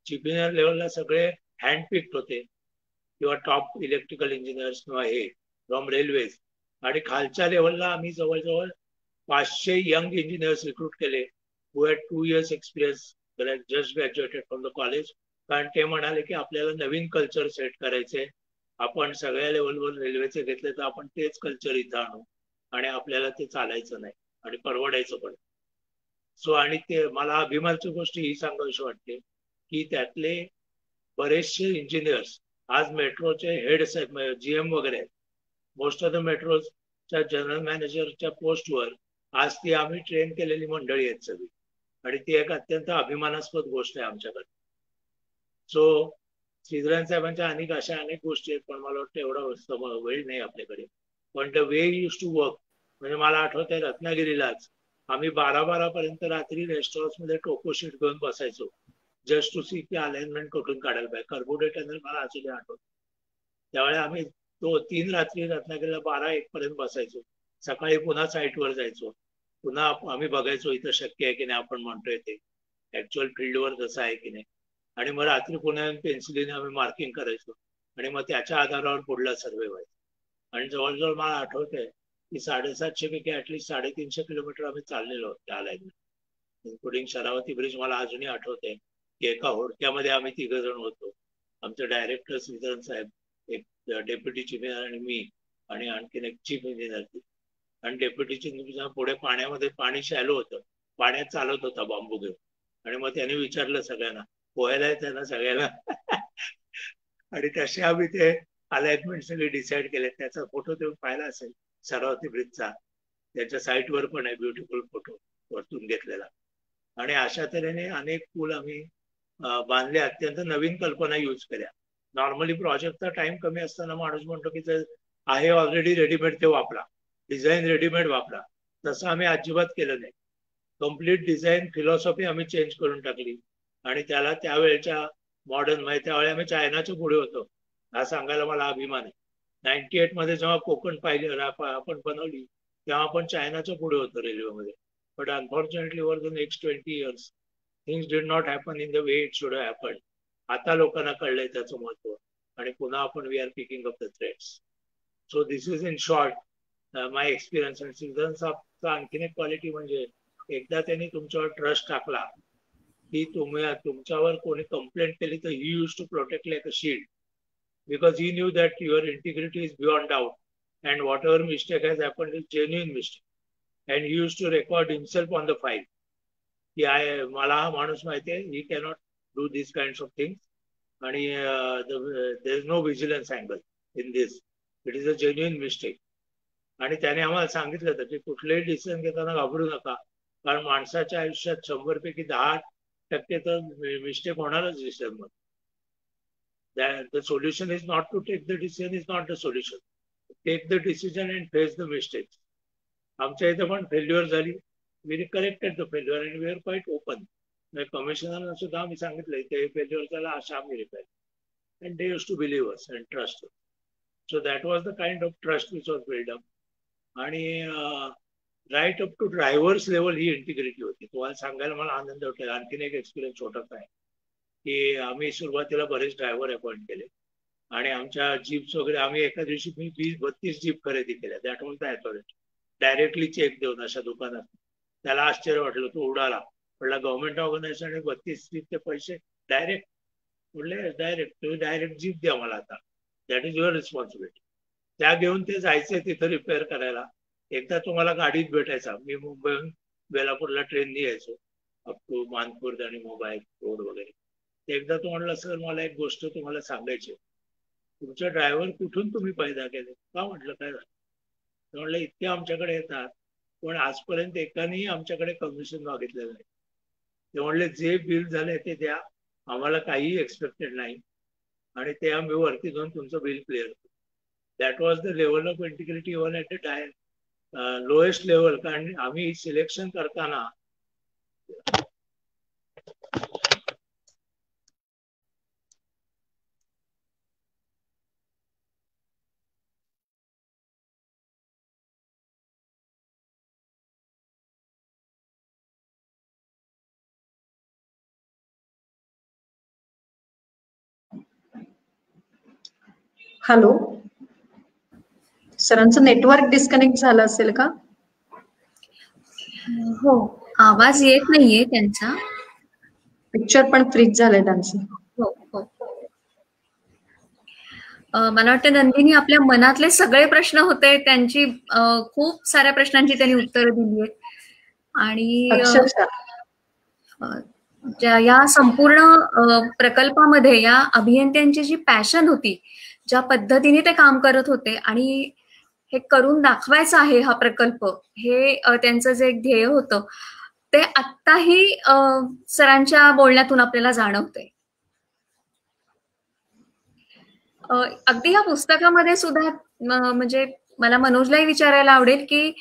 चीफ इंजिनियर लेवलला सगळे हँडपिक्ड होते किंवा टॉप इलेक्ट्रिकल इंजिनियर्स किंवा हे फ्रॉम रेल्वेज. आणि खालच्या लेवलला आम्ही जवळजवळ 500 यंग इंजिनियर्स रिक्रूट केले who had 2 years experience, just graduated from the college. कारण ते म्हणाले की आपल्याला नवीन कल्चर सेट करायचे, आपण सगळ्या लेवलवर रेल्वेचे घेतले तर आपण तेच कल्चर इथं आणू आणि आपल्याला ते चालायचं नाही आणि परवडायचं पण. सो आणि ते मला अभिमानाची गोष्ट ही सांगावीशी वाटते की त्यातले बरेचसे इंजिनियर्स आज मेट्रोचे हेड्स आहेत, GM वगैरे आहेत. मोस्ट ऑफ द मेट्रोच्या जनरल मॅनेजरच्या पोस्टवर आज ती आम्ही ट्रेन केलेली मंडळी आहेत सगळी. आणि ती एक अत्यंत अभिमानास्पद गोष्ट आहे आमच्याकडे. सो श्रीधरन साहेबांच्या अनेक गोष्टी आहेत, पण मला वाटतं एवढा वेळ नाही आपल्याकडे. पण the way used to work, म्हणजे मला आठवत आहे रत्नागिरीलाच आम्ही 12 पर्यंत रात्री रेस्टॉरंट्समध्ये टोको शीट घेऊन बसायचो जस्ट टू सी की अलाइनमेंट कुठून काढायला पाहिजे. कार्बोडेटनर मला अजूनही आठवत. त्यावेळी आम्ही 3 रात्री रत्नागिरीला 12-1 पर्यंत बसायचो. सकाळी पुन्हा साईटवर जायचो, पुन्हा आम्ही बघायचो इथं शक्य आहे की नाही आपण म्हणतोय ते ऍक्च्युअल फील्डवर जसं आहे की नाही. आणि मग रात्री पुन्हा पेन्सिलीने आम्ही मार्किंग करायचो आणि मग त्याच्या आधारावर पुढला सर्वे व्हायचा. आणि जवळजवळ मला आठवतंय की 750 पैकी ऍटलिस्ट 350 किलोमीटर आम्ही चाललेलो आहोत त्या लाईन, इन्क्लुडिंग शरावती ब्रिज. मला अजूनही आठवतंय की एका होडक्यामध्ये आम्ही 3 जण होतो. आमचे डायरेक्टर श्रीधरन साहेब, एक डेप्युटी चीफ इंजिनियर आणि मी, आणि आणखीन एक चीफ इंजिनियर. आणि डेप्युटी चीफ इंजिनियर पुढे पाण्यामध्ये, पाणी शॅलो होतं, पाण्यात चालत होता बांबू घेऊन. आणि मग त्याने विचारलं सगळ्यांना, पोहायला येतं ना सगळ्यांना? आणि तसे आम्ही ते अलाइनमेंट सगळे डिसाईड केले. त्याचा फोटो तुम्ही पाहिला असेल शरावती ब्रिजचा, त्याच्या साईटवर पण आहे, ब्युटिफुल फोटो वरतून घेतलेला. आणि अशा तऱ्हेने अनेक पूल आम्ही बांधले. अत्यंत नवीन कल्पना यूज केल्या. नॉर्मली प्रोजेक्टचा टाइम कमी असताना माणूस म्हणतो की जर आहे ऑलरेडी रेडीमेड ते वापरा, डिझाईन रेडीमेड वापरा. तसं आम्ही अजिबात केलं नाही. कम्प्लीट डिझाईन फिलॉसॉफी आम्ही चेंज करून टाकली आणि त्याला त्यावेळेच्या मॉडर्न, म्हणजे त्यावेळी आम्ही चायनाच्या पुढे होतो हा सांगायला मला अभिमान आहे. 98 मध्ये जेव्हा कोकण पाहिली आपण बनवली तेव्हा आपण चायनाच्या पुढे होतो रेल्वेमध्ये. But unfortunately over the next 20 years things did not happen in the way it should happen. आता लोकांना कळलंय त्याचं महत्व आणि पुन्हा आपण we are picking up the threads. So this is in short my experience. आणि सिद्धांतचा आणखीन एक क्वालिटी म्हणजे एकदा त्यांनी तुमच्यावर ट्रस्ट टाकला की तुमच्यावर कोणी कंप्लेंट केली तर he use to protect like a shield, because he knew that your integrity is beyond doubt and whatever mistake has happened is genuine mistake, and he used to record himself on the file ki मला हा माणूस माहिती आहे, he cannot do these kinds of things आणि there is no vigilance angle in this, it is a genuine mistake. आणि त्याने आम्हाला सांगितलं होतं की कुठलेही डिसिजन घेताना घाबरू नका, कारण माणसाच्या आयुष्यात 100 पैकी 10% तर मिस्टेक होणारच डिसिजन मध्ये. The solution is not to take the decision, is not the solution. Take the decision and face the mistakes. आमच्या इथे पण फेल्युअर झाली. We corrected the failure and we are quite open. कमिशनरना सुद्धा आम्ही सांगितलंय ते फेल्युअर झाला अशा आम्ही repair, and they used to believe us and trust us. So that was the kind of trust which was built up. आणि right up to drivers level ही इंटिग्रिटी होती. तुम्हाला सांगायला मला आनंद होतो. आणखीन एक एक्सपिरियन्स छोटासा आहे की आम्ही सुरुवातीला बरेच ड्रायव्हर अपॉइंट केले आणि आमच्या जीप्स वगैरे आम्ही एका दिवशी 20-32 जीप खरेदी केल्या. That was the authority. Directly cheque देऊन अशा दुकानात. त्याला आश्चर्य वाटलं, तो उडाला. म्हटलं गव्हर्नमेंट ऑर्गनायझेशन 32 जीपचे पैसे डायरेक्ट. म्हटले डायरेक्ट, तुम्ही डायरेक्ट जीप द्या मला आता, दॅट इज युअर रिस्पॉन्सिबिलिटी. त्या घेऊन ते जायचे तिथं रिपेअर करायला. एकदा तुम्हाला गाडीत भेटायचा. मी मुंबईहून बेलापूरला ट्रेननी यायचो अप टू मानपूर आणि मोबाईल रोड वगैरे. एकदा तो म्हणला, सर मला एक गोष्ट तुम्हाला सांगायची, तुमच्या ड्रायव्हर कुठून तुम्ही पैदा केले का? म्हटलं काय झालं? म्हणलं इतके आमच्याकडे येतात पण आजपर्यंत एकानेही आमच्याकडे कमिशन मागितलेलं नाही. ते म्हणले जे बिल झाले ते द्या, आम्हाला काही एक्सपेक्टेड नाही आणि ते आम्ही वरती जाऊन तुमचं बिल क्लिअर करू. That was the level of integrity even at the lowest level. कारण आम्ही सिलेक्शन करताना हॅलो, सरांचं नेटवर्क डिस्कनेक्ट झालं असेल का? हो, आवाज येत नाहीये त्यांचा. पिक्चर पण फ्रीज झालंय त्यांचं. हो हो. मला वाटतं नंदिनी आपल्या मनातले सगळे प्रश्न होते त्यांची, खूप साऱ्या प्रश्नांची त्यांनी उत्तरं दिली आहेत. आणि या संपूर्ण प्रकल्पामध्ये या अभियंत्यांची जी पॅशन होती, ज्या पद्धतीने ते काम करत होते आणि हे करून दाखवायचं आहे हा प्रकल्प, हे त्यांचं जे एक ध्येय होतं ते आत्ताही सरांच्या बोलण्यातून आपल्याला जाणवतंय. अगदी या पुस्तकामध्ये सुद्धा म्हणजे मला मनोजलाही विचारायला आवडेल की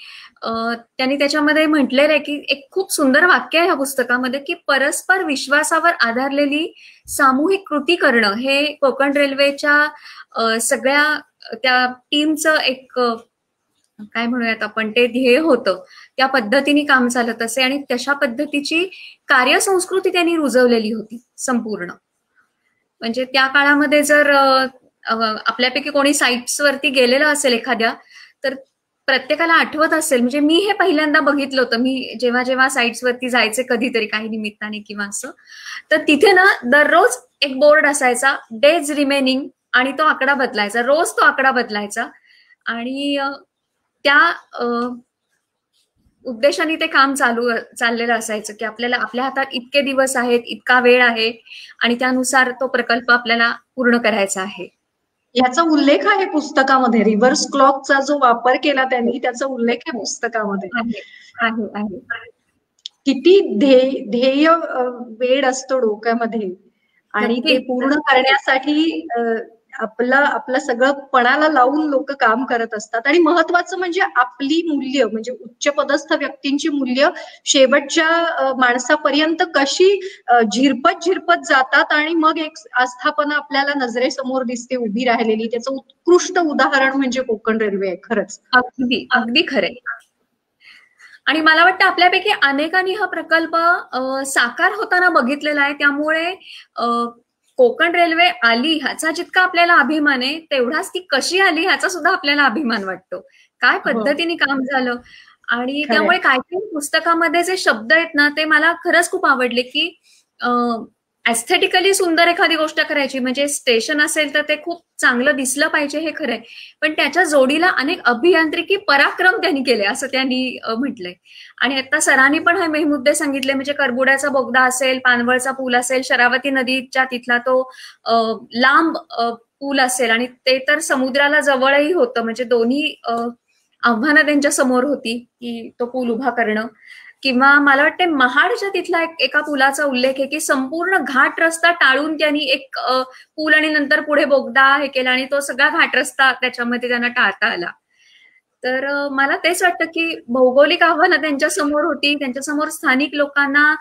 त्यांनी त्याच्यामध्ये म्हटलेलं आहे की एक खूप सुंदर वाक्य आहे ह्या पुस्तकामध्ये की परस्पर विश्वासावर आधारलेली सामूहिक कृती करणं हे कोकण रेल्वेच्या सगळ्या त्या टीमचं एक काय म्हणूयात आपण ते ध्येय होतं. त्या पद्धतीने काम चालत असे आणि तशा पद्धतीची कार्यसंस्कृती त्यांनी रुजवलेली होती संपूर्ण. म्हणजे त्या काळामध्ये जर आपल्यापैकी कोणी साईट्स वरती गेलेलं असेल एखाद्या, तर प्रत्येकाला आठवत असेल, म्हणजे मी हे पहिल्यांदा बघितलं होतं. मी जेव्हा जेव्हा साईट्स वरती जायचे कधीतरी काही निमित्ताने किंवा असं, तर तिथे ना दररोज एक बोर्ड असायचा, डेज रिमेनिंग, आणि तो आकडा बदलायचा, रोज तो आकडा बदलायचा. आणि त्या उद्देशाने ते काम चाललेलं असायचं की आपल्याला आपल्या हातात इतके दिवस आहेत, इतका वेळ आहे, आणि त्यानुसार तो प्रकल्प आपल्याला पूर्ण करायचा आहे. याचा उल्लेख आहे पुस्तकामध्ये. रिव्हर्स क्लॉकचा जो वापर केला त्यांनी, त्याचा उल्लेख आहे पुस्तकामध्ये. किती ध्येय वेळ असतो डोक्यामध्ये, आणि ते पूर्ण करण्यासाठी आपलं सगळं पणाला लावून लोक काम करत असतात. आणि महत्वाचं म्हणजे आपली मूल्य, म्हणजे उच्च पदस्थ व्यक्तींची मूल्य शेवटच्या माणसापर्यंत कशी झिरपत जातात, आणि मग एक आस्थापना आपल्याला नजरेसमोर दिसते उभी राहिलेली. त्याचं उत्कृष्ट उदाहरण म्हणजे कोकण रेल्वे आहे. खरंच अगदी खरंय. आणि मला वाटतं आपल्यापैकी अनेकांनी हा प्रकल्प साकार होताना बघितलेला आहे. त्यामुळे कोकण रेल्वे आली ह्याचा जितका आपल्याला अभिमान आहे, तेवढाच ती कशी आली ह्याचा सुद्धा आपल्याला अभिमान वाटतो. काय पद्धतीने काम झालं. आणि त्यामुळे काही काही पुस्तकामध्ये जे शब्द आहेत ना, ते मला खरंच खूप आवडले. की एस्थेटिकली सुंदर एखादी गोष्ट करायची, म्हणजे स्टेशन असेल तर ते खूप चांगलं दिसलं पाहिजे, हे खरंय, पण त्याच्या जोडीला अनेक अभियांत्रिकी पराक्रम त्यांनी केले असं त्यांनी म्हटलंय. आणि आता सरांनी पण हे मुद्दे सांगितले, म्हणजे करबुड्याचा बोगदा असेल, पानवळचा पूल असेल, शरावती नदीच्या तिथला तो लांब पूल असेल, आणि ते तर समुद्राला जवळही होतं, म्हणजे दोन्ही आव्हानं त्यांच्या समोर होती की तो पूल उभा करणं. किंवा मला वाटते महाडच्या तिथला एका पुलाचा उल्लेख आहे की संपूर्ण घाट रस्ता टाळून त्यांनी एक पूल आणि नंतर पुढे बोगदा हे केला, आणि तो सगळा घाट रस्ता त्याच्यामध्ये त्यांना टाळता आला. तर मला तेच वाटतं की भौगोलिक आव्हानं त्यांच्या समोर होती, त्यांच्यासमोर स्थानिक लोकांना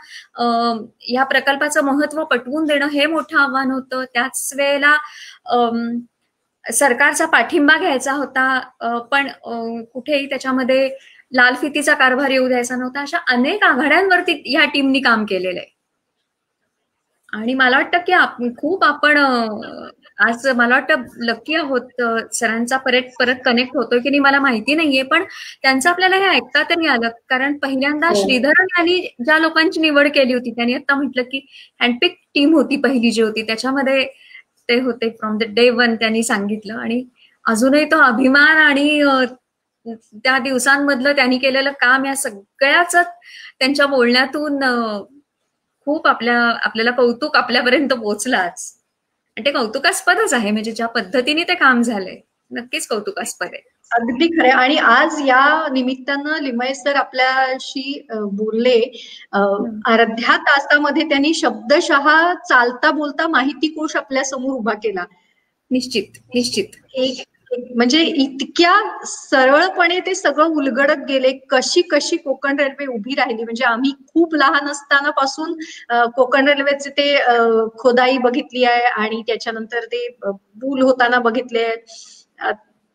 या प्रकल्पाचं महत्व पटवून देणं हे मोठं आव्हान होतं. त्याच वेळेला सरकारचा पाठिंबा घ्यायचा होता, पण कुठेही त्याच्यामध्ये लाल फितीचा कारभार येऊ द्यायचा नव्हता. अशा अनेक आघाड्यांवरती या टीमनी काम केलेलं आहे. आणि मला वाटतं की खूप आपण आज मला वाटतं लकी आहोत. सरांचा परत कनेक्ट होतोय की नाही मला माहिती नाहीये, पण त्यांचं आपल्याला हे ऐकता तरी आलं. कारण पहिल्यांदा श्रीधरन यांनी ज्या लोकांची निवड केली होती, त्यांनी आता म्हटलं की हँडपिक टीम होती पहिली जी होती, त्याच्यामध्ये ते होते फ्रॉम द डे वन, त्यांनी सांगितलं. आणि अजूनही तो अभिमान आणि त्या दिवसांमधलं त्यांनी केलेलं काम, या सगळ्याच त्यांच्या बोलण्यातून खूप आपल्याला कौतुक आपल्यापर्यंत पोहोचलाच. आणि ते कौतुकास्पदच आहे, म्हणजे ज्या पद्धतीने ते काम झालंय नक्कीच कौतुकास्पद आहे. अगदी खरं. आणि आज या निमित्तानं लिमये सर आपल्याशी बोलले. अर्ध्या तासामध्ये त्यांनी शब्दशः चालता बोलता माहिती कोश आपल्या समोर उभा केला. निश्चित म्हणजे इतक्या सरळपणे ते सगळं उलगडत गेले. कशी कोकण रेल्वे उभी राहिली. म्हणजे आम्ही खूप लहान असताना पासून कोकण रेल्वेचे ते खोदाई बघितली आहे, आणि त्याच्यानंतर ते पूल होताना बघितले.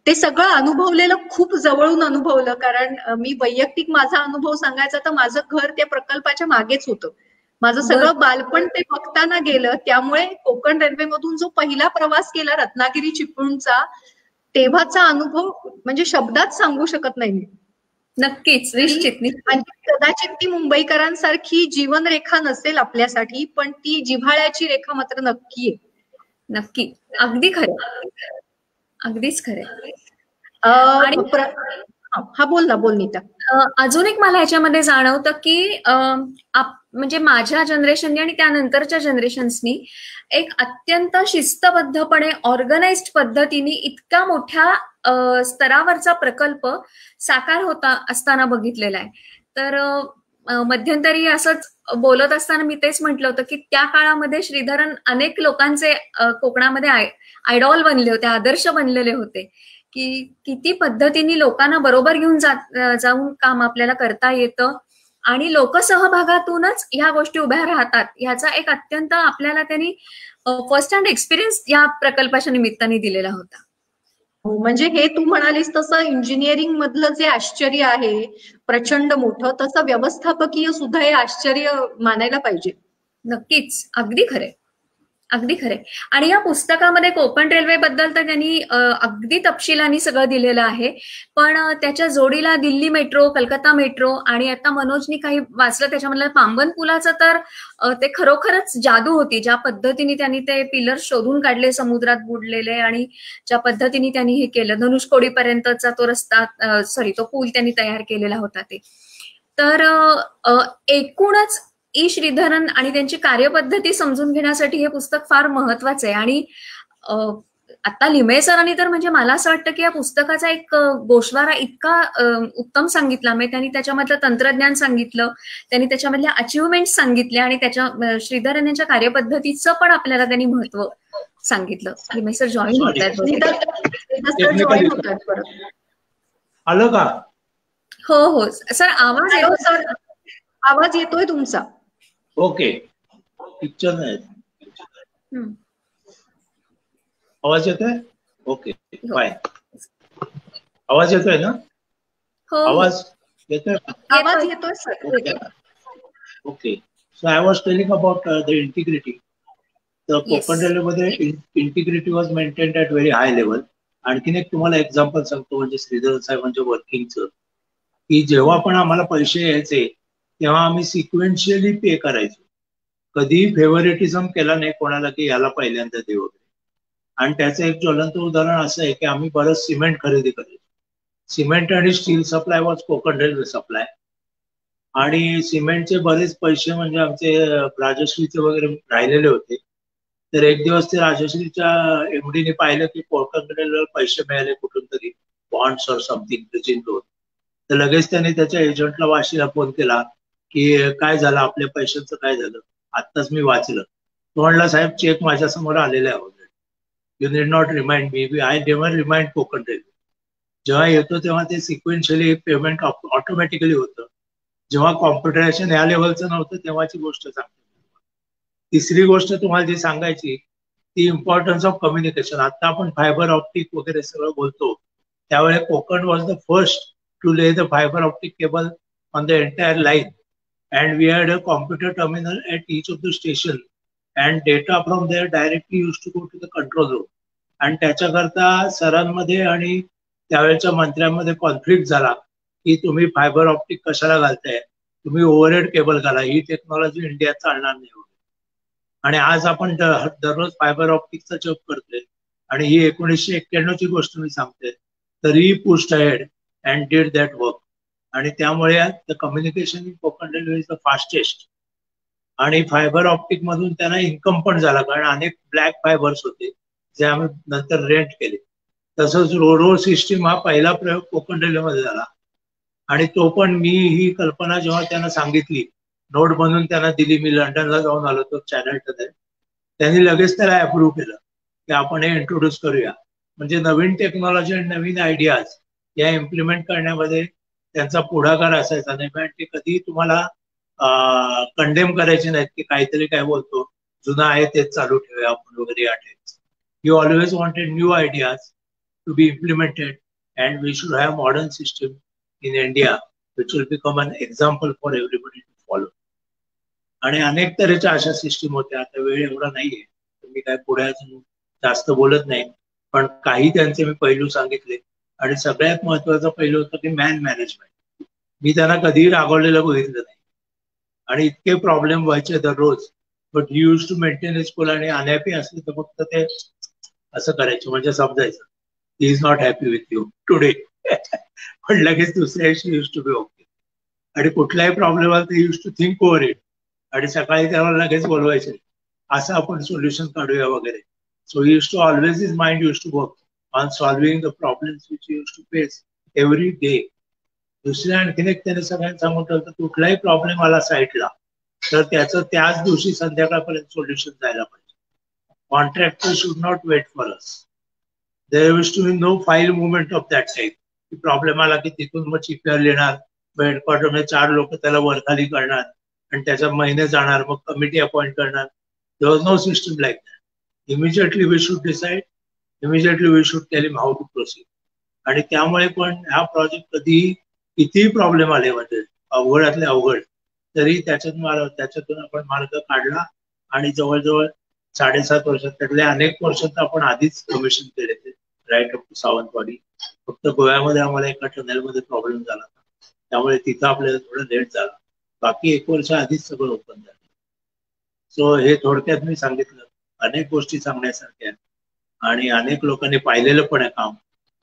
ते सगळं अनुभवलेलं, खूप जवळून अनुभवलं. कारण मी वैयक्तिक माझा अनुभव सांगायचा तर माझं घर त्या प्रकल्पाच्या मागेच होतं. माझं सगळं बालपण ते बघताना गेलं. त्यामुळे कोकण रेल्वेमधून जो पहिला प्रवास केला रत्नागिरी चिपळूणचा, तेव्हाचा अनुभव म्हणजे शब्दात सांगू शकत नाही मी. नक्कीच, निश्चित. कदाचित ती मुंबईकरांसारखी जीवनरेखा नसेल आपल्यासाठी, पण ती जिव्हाळ्याची रेखा मात्र नक्की आहे. नक्की, अगदी खरं, अगदीच खरं. हा बोल नीता. अजून एक मला ह्याच्यामध्ये जाणवतं की म्हणजे माझ्या जनरेशननी आणि त्यानंतरच्या जनरेशन्सनी एक अत्यंत शिस्तबद्धपणे ऑर्गनाइज्ड पद्धतीने इतका मोठ्या स्तरावरचा प्रकल्प साकार होता असताना बघितलेला आहे. तर मध्यंतरी असंच बोलत असताना मी तेच म्हटलं होतं की त्या काळामध्ये श्रीधरन अनेक लोकांचे कोकणामध्ये आयडॉल बनले होते, आदर्श बनलेले होते की किती पद्धतीने लोकांना बरोबर घेऊन जाऊन काम आपल्याला करता येतं, आणि लोकसहभागातूनच ह्या गोष्टी उभ्या राहतात. ह्याचा एक अत्यंत आपल्याला त्यांनी फर्स्ट हँड एक्सपिरियन्स या प्रकल्पाच्या निमित्ताने दिलेला होता. म्हणजे हे तू म्हणालीस तसं इंजिनिअरिंग मधलं जे आश्चर्य आहे प्रचंड मोठं, तसं व्यवस्थापकीय सुद्धा हे आश्चर्य मानायला पाहिजे. नक्कीच, अगदी खरे, अगदी खरे. आणि या पुस्तकामध्ये कोकण रेल्वे बद्दल तर त्यांनी अगदी तपशिलांनी सगळं दिलेलं आहे, पण त्याच्या जोडीला दिल्ली मेट्रो, कलकत्ता मेट्रो आणि आता मनोजनी काही वाचलं त्याच्यामधलं पांबन पुलाचं, तर ते खरोखरच जादू होती. ज्या पद्धतीने त्यांनी ते पिलर शोधून काढले समुद्रात बुडलेले आणि ज्या पद्धतीने त्यांनी हे केलं, धनुष्कोडीपर्यंतचा तो रस्ता, तो पूल त्यांनी तयार केलेला होता ते. तर एकूणच ई श्रीधरन आणि त्यांची कार्यपद्धती समजून घेण्यासाठी हे पुस्तक फार महत्वाचं आहे. आणि आता लिमये सरांनी तर म्हणजे मला असं वाटतं की या पुस्तकाचा एक गोषवारा इतका उत्तम सांगितला. म्हणजे त्यांनी त्याच्यामधलं तंत्रज्ञान सांगितलं, त्यांनी त्याच्यामधल्या अचिव्हमेंट सांगितले आणि त्याच्या श्रीधरन यांच्या कार्यपद्धतीचं पण आपल्याला त्यांनी महत्व सांगितलं. लिमये सर जॉईन होत आहेत. आलं का? हो सर, आवाज येतोय तुमचा. ओके, पिक्चर नाही, आवाज येतोय? Okay, bye. आवाज येतोय ना? आवाज येतोय sir. Okay, so I was telling about the integrity. तर कोकण रेल्वेमध्ये integrity was maintained at very high level. आणखीन एक तुम्हाला एक्झाम्पल सांगतो, म्हणजे श्रीधरन साहेबांच्या वर्किंगचं, की जेव्हा पण आम्हाला पैसे यायचे तेव्हा आम्ही सिक्वेन्शियली पे करायचो. कधी फेव्हरेटिझम केला नाही कोणाला की याला पहिल्यांदा दे वगैरे. आणि त्याचं एक ज्वलंत उदाहरण असं आहे की आम्ही बरंच सिमेंट खरेदी करायचो. सिमेंट आणि steel supply was Konkan railway supply. आणि सिमेंटचे बरेच पैसे म्हणजे आमचे राजश्रीचे वगैरे राहिलेले होते. तर एक दिवस ते राजश्रीच्या एमडीने पाहिलं की कोकण रेल्वेला पैसे मिळाले कुठून तरी, बॉन्ड्स और समथिंग ब्रिजिंग लोन. तर लगेच त्याने त्याच्या एजंटला वाशीला फोन केला की काय झालं, आपल्या पैशांचं काय झालं, आत्ताच मी वाचलं. तो म्हणला, साहेब चेक माझ्या समोर आलेला आहे already, you need not remind me, I never remind Konkan railway. जेव्हा येतो तेव्हा ते सिक्वेन्शियली पेमेंट ऑटोमॅटिकली होतं. जेव्हा कॉम्प्युटरायझेशन या लेवलचं नव्हतं तेव्हाची गोष्ट सांगतो. तिसरी गोष्ट तुम्हाला जी सांगायची ती इम्पॉर्टन्स ऑफ कम्युनिकेशन. आता आपण फायबर ऑप्टिक वगैरे सगळं बोलतो, त्यावेळेस Konkan was the first to lay the fiber optic cable on the entire line, and we had a computer terminal at each of the station, and data from there directly used to go to the control room. आणि त्याच्याकरता सरांमध्ये आणि त्यावेळेच्या मंत्र्यांमध्ये कॉन्फ्लिक्ट झाला की तुम्ही फायबर ऑप्टिक कशाला घालताय, तुम्ही ओव्हरहेड केबल घाला, ही टेक्नॉलॉजी इंडियात चालणार नाही. आणि आज आपण दररोज फायबर ऑप्टिकचा जॉब करतोय. आणि ही 1991 ची गोष्ट मी सांगते, तरीही pushed ahead and did that work. आणि त्यामुळे the communication in Konkan railway is the fastest. आणि फायबर ऑप्टिक मधून त्यांना इन्कम पण झाला, कारण अनेक ब्लॅक फायबर्स होते जे आम्ही नंतर रेंट केले. तसंच रोरो सिस्टीम हा पहिला प्रयोग कोकण रेल्वेमध्ये झाला. आणि तो पण मी ही कल्पना जेव्हा त्यांना सांगितली, नोट बनवून त्यांना दिली, मी लंडनला जाऊन आलो तो चॅनल टनर, त्यांनी लगेच त्याला अप्रूव्ह केलं की आपण हे इंट्रोड्यूस करूया. म्हणजे नवीन टेक्नॉलॉजी आणि नवीन आयडियाज या इम्प्लिमेंट करण्यामध्ये त्यांचा पुढाकार असायचा नाही. पण ते कधी तुम्हाला कंडेम करायचे नाहीत की काहीतरी काय बोलतो, जुना आहे तेच चालू ठेवूया आपण वगैरे या टाईपचं. You always wanted new ideas to be implemented, and we should have modern system in India which will become an example for everybody to follow. आणि अनेक तऱ्हेच्या अशा सिस्टीम होत्या. आता वेळ एवढा नाहीये, मी काय पुढे अजून जास्त बोलत नाही, पण काही त्यांचे मी पैलू सांगितले. आणि सगळ्यात महत्वाचा पहिलं होतं की मॅनेजमेंट. मी त्यांना कधीही रागवलेलं बघितलं नाही आणि इतके प्रॉब्लेम व्हायचे दररोज, but he use to maintain his cool. आणि अनहॅपी असले तर फक्त ते असं करायचं, म्हणजे समजायचं he is not happy with you today, पण लगेच दुसऱ्या दिवशी यूज टू बी ओके. आणि कुठलाही प्रॉब्लेम आला तर used to think over it, आणि सकाळी त्याला लगेच बोलवायचे, असं आपण सोल्युशन काढूया वगैरे. So used to always his mind used to work on solving the problems which you used to face every day. दुसऱ्या आणखीन एक त्याने सगळ्यांना सांगून ठेवलं, कुठलाही प्रॉब्लेम आला साईटला तर त्याचं त्याच दिवशी संध्याकाळपर्यंत सोल्युशन जायला पाहिजे. Contractor should not wait for us. There used to be no file movement of that type. की प्रॉब्लेम आला की तिथून मग चिपीआर येणार, हेडक्वार्टरमध्ये 4 लोक त्याला वरखाली करणार आणि त्याच्या महिने जाणार, मग कमिटी अपॉइंट करणार. There was no system like that. Immediately we should decide, immediately we should tell him how to proceed. आणि त्यामुळे पण हा प्रोजेक्ट कधीही कितीही प्रॉब्लेम आले, म्हणजे अवघडातले अवघड, तरी त्याच्यातून आपण मार्ग काढला आणि जवळजवळ 7.5 वर्षात त्यातले अनेक वर्ष तर आपण आधीच कमिशन केले ते राईट अप टू सावंतवाडी. फक्त गोव्यामध्ये आम्हाला एका टनेलमध्ये प्रॉब्लेम झाला त्यामुळे तिथं आपल्याला थोडं लेट झालं. बाकी 1 वर्ष आधीच सगळं ओपन झालं. सो हे थोडक्यात मी सांगितलं. अनेक गोष्टी सांगण्यासारख्या आहेत आणि अनेक लोकांनी पाहिलेलं पण आहे काम.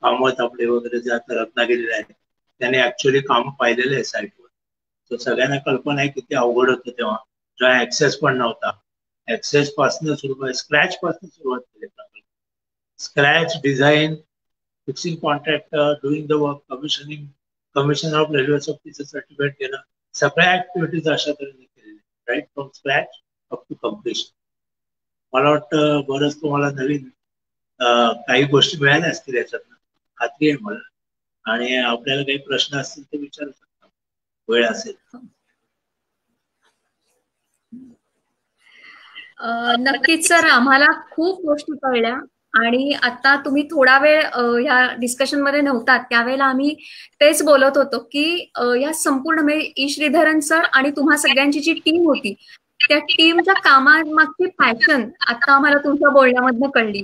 कामत आपले वगैरे जे आता रत्नागिरीला आहेत त्याने ऍक्च्युअली काम पाहिलेलं आहे साईटवर. तर सगळ्यांना कल्पना आहे किती अवघड होतं तेव्हा, जेव्हा ऍक्सेस पण नव्हता. ऍक्सेस पासून सुरुवात, स्क्रॅच पासून सुरुवात केली. Scratch, design, fixing contractor, doing the work, commissioning, commission of railway सक्तीचं सर्टिफिकेट घेणं, सगळ्या ऍक्टिव्हिटीज अशा तऱ्हेने केलेल्या, right from scratch up to completion. मला वाटतं बरंच तुम्हाला नवीन काही गोष्टी मिळाल्या असतील याच्यातनं, खात्री आहे मला. आणि आपल्याला काही प्रश्न असतील ते विचारू शकता वेळ असेल. नक्कीच सर, आम्हाला खूप गोष्टी कळल्या आणि आता तुम्ही थोडा वेळ ह्या डिस्कशन मध्ये नव्हतात त्यावेळेला आम्ही तेच बोलत होतो की या संपूर्ण म्हणजे ई श्रीधरन सर आणि तुम्हा सगळ्यांची जी टीम होती त्या टीमच्या कामामागची पॅशन आता आम्हाला तुमच्या बोलण्यामधनं कळली.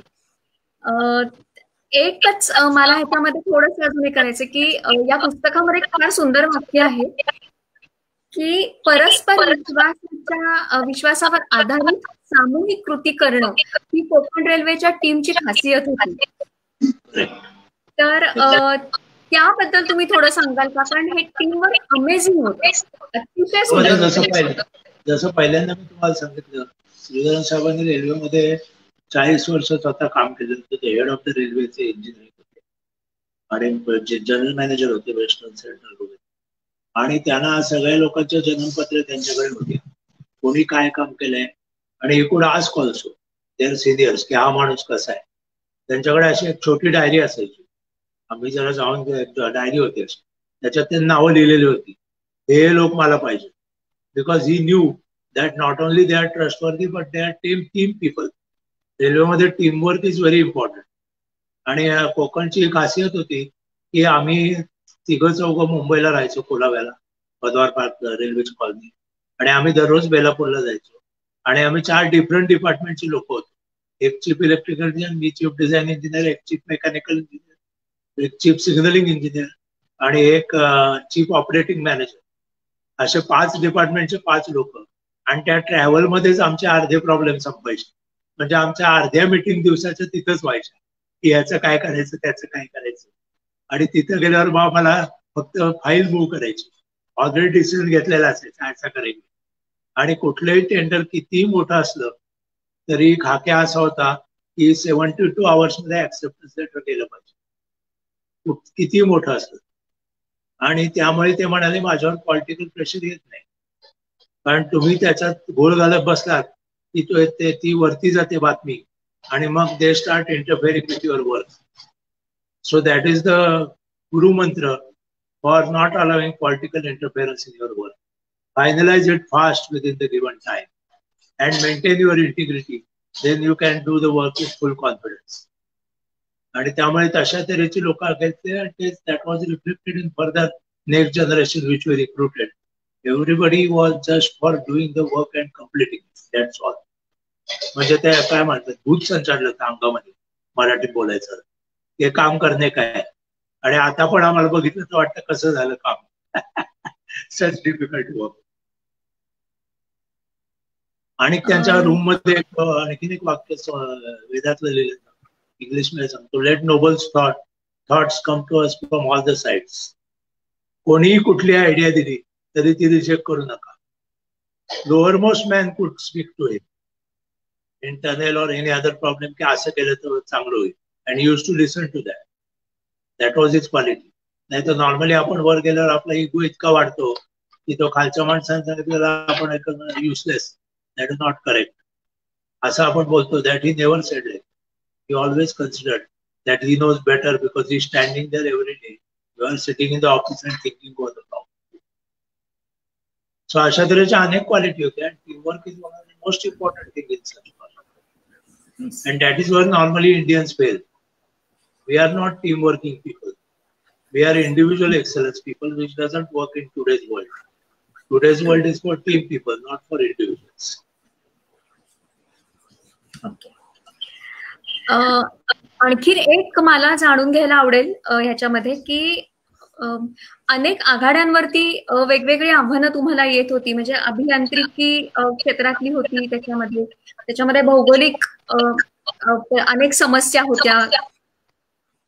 एकच मला ह्याच्यामध्ये थोडंसं अजून करायचं की या पुस्तकामध्ये फार सुंदर वाक्य आहे की परस्पर विश्वासावर आधारित सामूहिक कृती करणं ही कोकण रेल्वेच्या टीमची खासियत होती. तर त्याबद्दल तुम्ही थोडं सांगाल का? कारण हे टीमवर्क अमेझिंग होतं, अतिशय सुंदर. जसं पहिल्यांदा मी तुम्हाला सांगितलं, श्रीधरन साहेबांनी रेल्वेमध्ये 40 वर्ष स्वतः काम केलं होतं. ते हेड ऑफ द रेल्वेचे इंजिनियर होते आणि जनरल मॅनेजर होते वेस्टर्न सेंट्रल रेल्वे. आणि त्यांना सगळ्या लोकांच्या जन्मपत्र त्यांच्याकडे होते, कोणी काय काम केलंय. आणि एकूण आस्क ऑल्सो देअर सिनियर्स की हा माणूस कसा आहे. त्यांच्याकडे अशी एक छोटी डायरी असायची, आम्ही जरा जाऊन डायरी होती अशी, त्याच्यात ते नावं लिहिलेली होती. हे लोक मला पाहिजे, because he knew that not only they are trustworthy but they are team people. रेल्वेमध्ये टीमवर्क इज व्हेरी इम्पॉर्टंट. आणि कोकणची खासियत होती की आम्ही 3-4 मुंबईला राहायचो, कोलाव्याला, पदवार पार्क रेल्वेची कॉलनी. आणि आम्ही दररोज बेलापूरला जायचो आणि आम्ही 4 डिफरंट डिपार्टमेंटची लोक होतो. एक चीफ इलेक्ट्रिकल इंजिनियर, मी चीफ डिझाईन इंजिनियर, एक चीफ मेकॅनिकल इंजिनियर, एक चीफ सिग्नलिंग इंजिनियर आणि एक चीफ ऑपरेटिंग मॅनेजर. असे 5 डिपार्टमेंटचे 5 लोक. आणि त्या ट्रॅव्हलमध्येच आमचे अर्धे प्रॉब्लेम संपायचे. म्हणजे आमच्या अर्ध्या मिटिंग दिवसाच्या तिथंच व्हायच्या की याचं काय करायचं, त्याचं काय करायचं. आणि तिथं गेल्यावर मग मला फक्त फाईल मूव्ह करायची, ऑलरेडी डिसिजन घेतलेला असायचा असं करायचं. आणि कुठलंही टेंडर कितीही मोठं असलं तरी खाक्या असा होता की 72 hours मध्ये ऍक्सेप्टन्स लेटर केलं पाहिजे, कितीही मोठं असलं. आणि त्यामुळे ते म्हणाले माझ्यावर पॉलिटिकल प्रेशर येत नाही, कारण तुम्ही त्याच्यात गोळ घालत बसलात की ती वरती जाते बातमी आणि मग they start interfering with your work. So that is the Guru mantra for not allowing political interference in your work. Finalize it fast within the given time and maintain your integrity. Then you can do the work with full confidence. आणि त्यामुळे तशा तऱ्हेची लोक असायचे आणि that was reflected in further next generation which we recruited. Everybody was just for doing the work and completing it. That's all. म्हणजे ते काय म्हणतात, भूत संचारलं होतं अंगामध्ये, मराठी बोलायचं, हे काम करणे काय. आणि आता पण आम्हाला बघितलं तर वाटतं कसं झालं काम. सच डिफिकल्ट वर्क. आणि त्यांच्या रूम मध्ये आणखीन एक वाक्य वेदातलं लिहिलं, इंग्लिश मध्ये सांगतो, let nobles thoughts come to us from all the sides. कोणीही कुठली आयडिया दिली तरी ती रिजेक्ट करू नका. Lower most man could speak to him internal or any other problem की असं केलं तर चांगलं होईल. And he used to listen to that. That was its quality. नाही तर नॉर्मली आपण वर गेल्यावर आपला इगो इतका वाढतो की तो खालच्या माणसाने सांगितलेला आपण useless, that is not correct असं आपण बोलतो. That he never said like. He always considered that he knows better because he standing there every day. You are sitting in the office and thinking over the problem. So अशा तऱ्हेच्या अनेक क्वालिटी होत्या. आणि teamwork is one of the most important thing in such. And that is where normally Indians fail. We are not team working people. We are individual excellence people, which doesn't work in today's world. Today's world is for team people, not for individuals. Okay. आणखीन एक मला जाणून घ्यायला आवडेल ह्याच्यामध्ये की अनेक आघाड्यांवरती वेगवेगळी आव्हानं तुम्हाला येत होती, म्हणजे अभियांत्रिकी क्षेत्रातली होती, त्याच्यामध्ये भौगोलिक अनेक समस्या होत्या,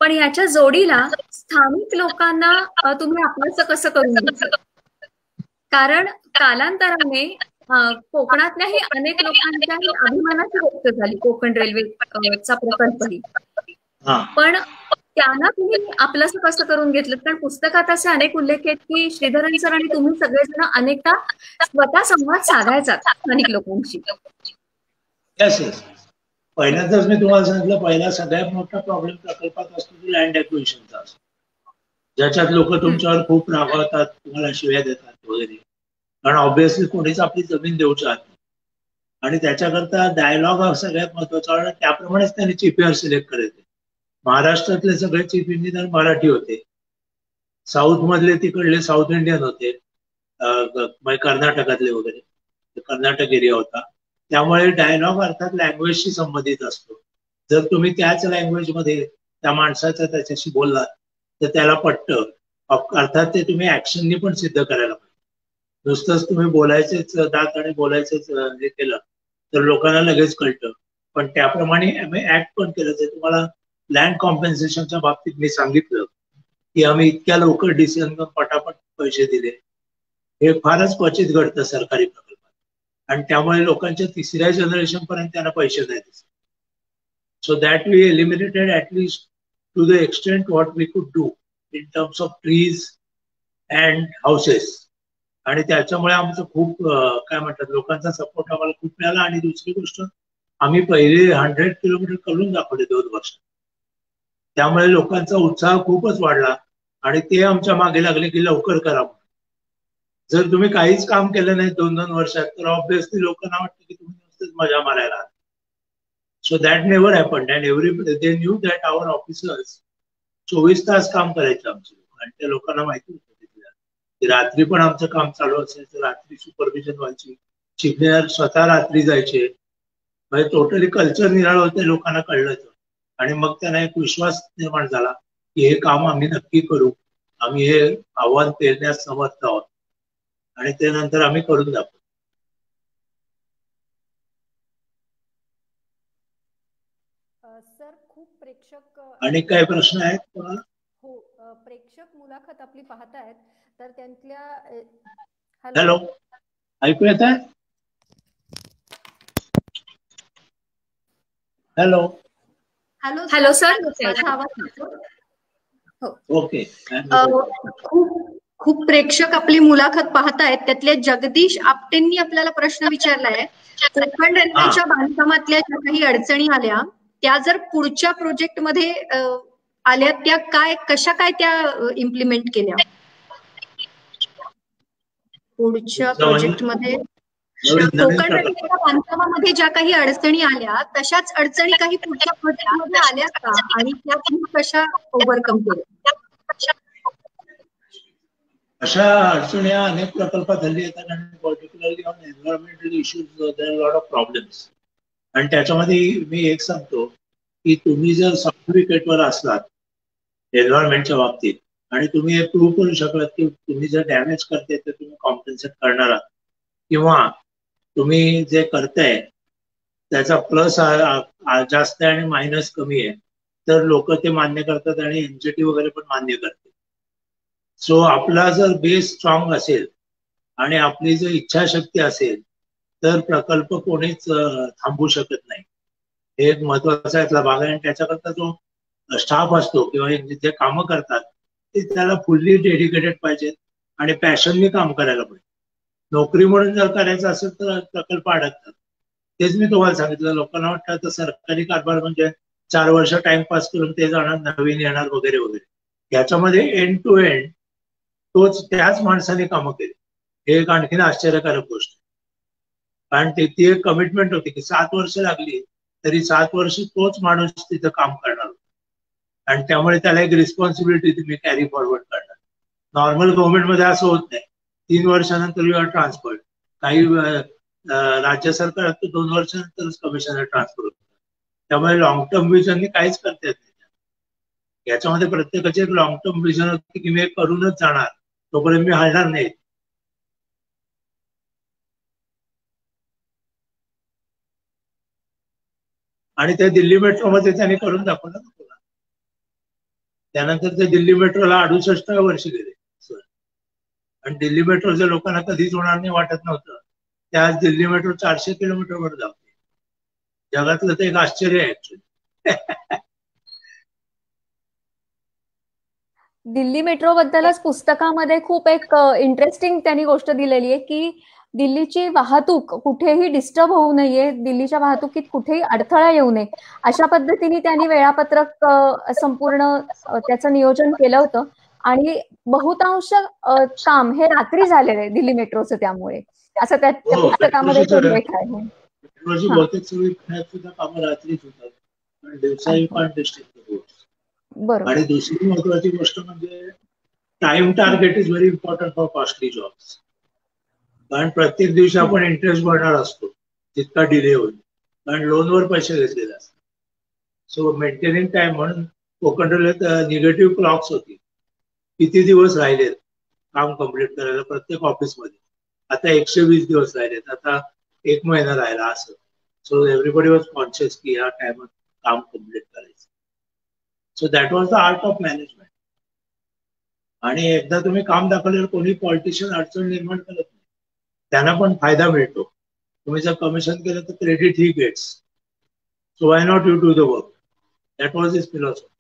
पण याच्या जोडीला स्थानिक लोकांना तुम्ही आपलंसं कसं करून घेतलं? कारण कालांतराने कोकणातल्याही अनेक लोकांच्याही अभिमानाची गोष्ट झाली कोकण रेल्वेचा प्रकल्पही, पण त्यांना तुम्ही आपलंसं कसं करून घेतलं? कारण पुस्तकात असे अनेक उल्लेख आहेत की श्रीधरन सर आणि तुम्ही सगळेजण अनेकदा स्वतः संवाद साधायचा स्थानिक लोकांशी. पहिल्यांदाच मी तुम्हाला सांगितलं, पहिला सगळ्यात मोठा प्रॉब्लेम प्रकल्पात असतो तो लँड ॲक्विजिशनचा असतो, ज्याच्यात लोक तुमच्यावर खूप रागवतात, तुम्हाला शिव्या देतात वगैरे, कारण ऑब्व्हियसली कोणीच आपली जमीन देऊ चाहत नाही. आणि त्याच्याकरता डायलॉग हा सगळ्यात महत्वाचा, आणि त्याप्रमाणेच त्यांनी चीपीआर सिलेक्ट करायचे. महाराष्ट्रातले सगळे चीफ इंजिनियर मराठी होते, साऊथ मधले तिकडले साऊथ इंडियन होते, कर्नाटकातले वगैरे, कर्नाटक एरिया होता. त्यामुळे डायलॉग अर्थात लँग्वेजशी संबंधित असतो. जर तुम्ही त्याच लँग्वेजमध्ये त्या माणसाचा त्याच्याशी बोललात तर त्याला पटतं. अर्थात ते तुम्ही ऍक्शननी पण सिद्ध करायला पाहिजे. नुसतंच तुम्ही बोलायचेच दात आणि बोलायचेच हे केलं तर लोकांना लगेच कळतं, पण त्याप्रमाणे आम्ही ऍक्ट पण केलं. जे तुम्हाला लँड कॉम्पेन्सेशनच्या बाबतीत मी सांगितलं की आम्ही इतक्या लवकर डिसिजन पटापट पैसे दिले, हे फारच क्वचित घडतं सरकारी प्रकल्पात, आणि त्यामुळे लोकांच्या तिसऱ्या जनरेशन पर्यंत त्यांना पैसे नाही दिसत. So that we eliminated at least to the extent what we could do in terms of trees and houses. आणि त्याच्यामुळे आमचं खूप काय म्हणतात लोकांचा सपोर्ट आम्हाला खूप मिळाला. आणि दुसरी गोष्ट, आम्ही पहिले 100 किलोमीटर करून दाखवले 2 वर्षात. त्यामुळे लोकांचा उत्साह खूपच वाढला आणि ते आमच्या मागे लागले की लवकर करा. जर तुम्ही काहीच काम केलं नाही 2-2 वर्षात तर ऑब्व्हियसली लोकांना वाटतं की तुम्ही नुसतेच मजा मारायला. So that never happened and every they knew that our officers 24 तास काम करायचे आमचे लोक, आणि त्या लोकांना माहिती होतं की रात्री पण आमचं काम चालू असायचं, रात्री सुपरव्हिजन व्हायची, चीफ इंजिनियर स्वतः रात्री जायचे. म्हणजे टोटली कल्चर निराळं होतं, लोकांना कळलं. आणि मग त्यांना एक विश्वास निर्माण झाला की हे काम आम्ही नक्की करू, आम्ही हे आव्हान पेलण्यास समर्थ आहोत, आणि ते नंतर आम्ही करून दाखवू. सर, खूप प्रेक्षक आणि काय प्रश्न आहेत तुम्हाला? हो, प्रेक्षक मुलाखत आपली पाहतायत, तर त्यांतल्या हॅलो, ऐकू येत आहे? Hello hello sir. ओके. खूप प्रेक्षक आपली मुलाखत पाहतायत, त्यातले जगदीश आपटेंनी आपल्याला प्रश्न विचारलाय. कोकण रेल्वेच्या बांधकामातल्या ज्या काही अडचणी आल्या त्या जर पुढच्या प्रोजेक्ट मध्ये आल्या, त्या कशा त्या इम्प्लिमेंट केल्या पुढच्या प्रोजेक्ट मध्ये? कोकण रेल्वेच्या बांधकामामध्ये ज्या काही अडचणी आल्या तशाच अडचणी काही पुढच्या प्रोजेक्ट मध्ये आल्या का, आणि त्या तुम्ही कशा ओव्हरकम केल्या? अशा अडचणी अनेक प्रकल्पात हल्ली येतात, आणि particularly on environmental issues there are lot of problems. आणि त्याच्यामध्ये मी एक सांगतो की तुम्ही जर सर्टिफिकेटवर असलात एन्व्हायरमेंटच्या बाबतीत आणि तुम्ही हे प्रूव्ह करू शकलात की तुम्ही जर डॅमेज करते तर तुम्ही कॉम्पेन्सेट करणार आहात, किंवा तुम्ही जे करताय त्याचा प्लस जास्त आहे आणि मायनस कमी आहे, तर लोक ते मान्य करतात आणि एनजीटी वगैरे पण मान्य करते. सो आपला जर बेस स्ट्रॉंग असेल आणि आपली जर इच्छाशक्ती असेल तर प्रकल्प कोणीच थांबवू शकत नाही. हे एक महत्वाचा यातला भाग आहे. आणि त्याच्याकरता जो स्टाफ असतो किंवा जे कामं करतात ते त्याला फुल्ली डेडिकेटेड पाहिजेत आणि पॅशननी काम करायला पाहिजे. नोकरी म्हणून जर करायचं असेल तर प्रकल्प अडकतात. तेच मी तुम्हाला सांगितलं, लोकांना वाटतं तर सरकारी कारभार म्हणजे 4 वर्ष टाइमपास करून ते जाणार, नवीन येणार वगैरे वगैरे. याच्यामध्ये एंड टू एंड त्याच माणसाने कामं केली. हे एक आणखीन आश्चर्यकारक गोष्ट, कारण ती एक कमिटमेंट होती की 7 वर्ष लागली तरी 7 वर्ष तोच माणूस तिथं काम करणार होता, आणि त्यामुळे त्याला एक रिस्पॉन्सिबिलिटी तुम्ही कॅरी फॉरवर्ड करणार. नॉर्मल गव्हर्नमेंटमध्ये असं होत नाही. 3 वर्षानंतर यू आर ट्रान्सफर्ड. काही राज्य सरकार 2 वर्षानंतरच कमिशनर ट्रान्सफर होतं. त्यामुळे लॉंग टर्म विजनने काहीच करता येत नाही. याच्यामध्ये प्रत्येकाची एक लॉंग टर्म विजन होती की मी हे करूनच जाणार, तोपर्यंत मी हलणार नाही. आणि ते दिल्ली मेट्रोमध्ये त्यांनी करून दाखवलं ना तुला. त्यानंतर ते दिल्ली मेट्रोला 68व्या वर्षी गेले सर. आणि दिल्ली मेट्रोच्या लोकांना कधीच होणार नाही वाटत नव्हतं. त्या आज दिल्ली मेट्रो 400 किलोमीटरवर धावते. जगातलं ते एक आश्चर्य आहे ऍक्च्युली. दिल्ली मेट्रो बद्दलच पुस्तकामध्ये खूप एक इंटरेस्टिंग त्यांनी गोष्ट दिलेली आहे की दिल्लीची वाहतूक कुठेही डिस्टर्ब होऊ नये, दिल्लीच्या वाहतुकीत कुठेही अडथळा येऊ नये, अशा पद्धतीने त्यांनी वेळापत्रक संपूर्ण त्याचं नियोजन केलं होतं. आणि बहुतांश काम हे रात्री झालेलं आहे दिल्ली मेट्रोचं, त्यामुळे असं त्या पुस्तकामध्ये उल्लेख आहे. मेट्रोची बहुतेक सगळी पुण्यात सुद्धा कामं रात्रीच होतात, पण दिवसाही पण डिस्ट्रिक्ट. बरोबर. आणि दुसरी महत्वाची गोष्ट म्हणजे time target is very important for costly jobs. कारण प्रत्येक दिवशी आपण इंटरेस्ट भरणार असतो जितका डिले होईल, कारण लोनवर पैसे घेतलेले असतात. सो मेंटेनिंग टाइम म्हणून कोकण रेल्वेत निगेटिव्ह क्लॉक्स होती, किती दिवस राहिलेत काम कम्प्लीट करायला प्रत्येक ऑफिसमध्ये. आता 120 दिवस राहिलेत, आता 1 महिना राहिला असं. सो एव्हरीबडी वॉज कॉन्शियस की या टाइमात काम कम्प्लीट करायचं. So that was the art of management. आणि एकदा तुम्ही काम दाखवल्यावर कोणी पॉलिटिशियन अडचण निर्माण करत नाही, त्यांना पण फायदा मिळतो. तुम्ही जर कमिशन केलं तर credit he gets. So why not you do the work. That was his philosophy.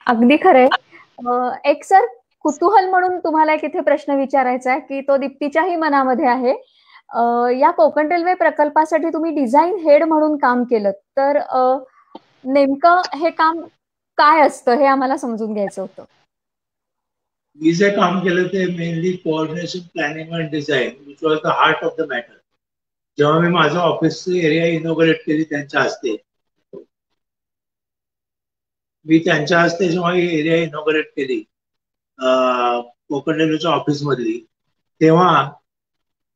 अगदी खरंय. एक सर कुतूहल म्हणून तुम्हाला एक इथे प्रश्न विचारायचा आहे की तो दीप्तीच्याही मनामध्ये आहे. या कोकण रेल्वे प्रकल्पासाठी तुम्ही डिझाईन हेड म्हणून काम केलं, तर नेमकं हे काम काय असतं हे आम्हाला समजून घ्यायचं होतं. मी जे काम केलं ते mainly coordination, planning and design, which was the heart of the matter. जेव्हा मी माझं ऑफिसची एरिया इनॉग्रेट केली त्यांच्या हस्ते, जेव्हा ही एरिया इनॉग्रेट केली कोकण रेल्वेच्या ऑफिस मधली, तेव्हा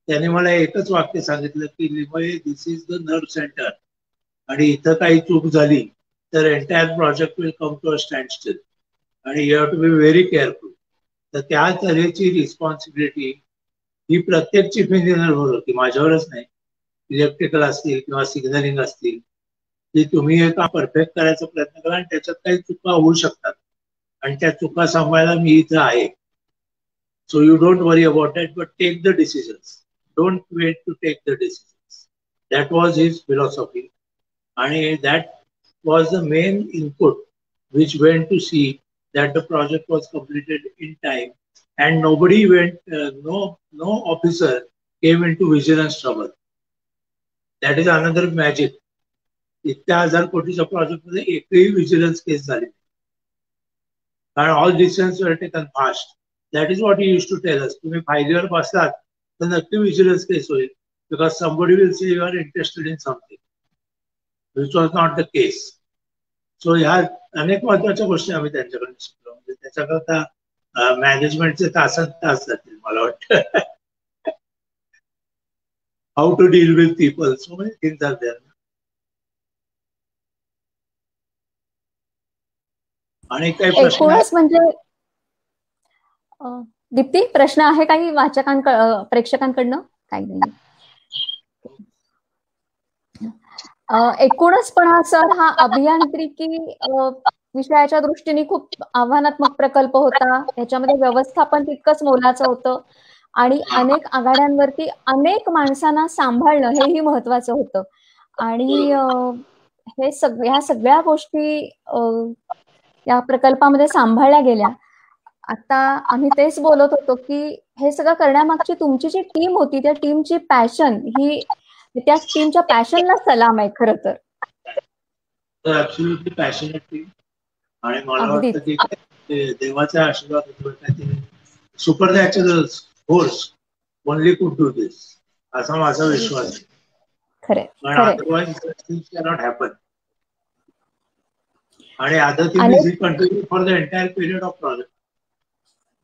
त्याने मला एकच वाक्य सांगितलं की Limaye this is the nerve centre, आणि इथं काही चूक झाली तर entire project will come to a standstill, आणि you have to be very careful. तर त्या तऱ्हेची रिस्पॉन्सिबिलिटी ही प्रत्येक चीफ इंजिनियरवर होती, माझ्यावरच नाही. इलेक्ट्रिकल असतील किंवा सिग्नलिंग असतील, की तुम्ही हे काम परफेक्ट करायचा प्रयत्न करा, आणि त्याच्यात काही चुका होऊ शकतात, आणि त्या चुका सांभाळायला मी इथं आहे. So you don't worry about that, but take the decisions. Don't wait to take the decisions. That was his philosophy, आणि that was the main input which went to see that the project was completed in time, and nobody went, no officer came into vigilance trouble. That is another magic. इतक्या 1000 कोटीच्या प्रोजेक्ट मध्ये एकही विजिलन्स केस झाली, कारण all decisions were taken fast. That is what you used to tell us. तुम्ही फायदेवर बसलात तर नक्की विजिलन्स केस होईल, because somebody will say you are interested in something, which was not the case. So ह्या अनेक महत्वाच्या गोष्टी आम्ही त्यांच्याकडे शिकलो. म्हणजे त्याच्याकरता मॅनेजमेंटचे तासात तास जातील मला वाटतं. How to deal with people, so many things are there. आणि काही प्रश्न म्हणजे दीप्ती, प्रश्न आहे काही प्रेक्षकांकडनं? काही नाही. एकूणच पण हा सर, हा अभियांत्रिकी विषयाच्या दृष्टीने खूप आव्हानात्मक प्रकल्प होता. याच्यामध्ये व्यवस्थापन तितकंच मोलाचं होतं, आणि अनेक आघाड्यांवरती अनेक माणसांना सांभाळणं हेही महत्वाचं होतं. आणि ह्या सगळ्या गोष्टी या प्रकल्पामध्ये सांभाळल्या गेल्या. आता आम्ही तेच बोलत होतो की हे सगळं करण्यामागची तुमची जी टीम होती, त्या टीमची पॅशन, ही त्या टीमच्या पॅशनला सलाम आहे खरं तर. Absolutely passionate team. आणि मला वाटतं की देवाचा आशीर्वाद, सुपर नॅचरल फोर्स ओनली कुड डू दिस, असा माझा विश्वास आहे. खरं, अदरवाइज थिंग्स कॅनॉट हॅपन. आणि other thing is continue for the entire period of project.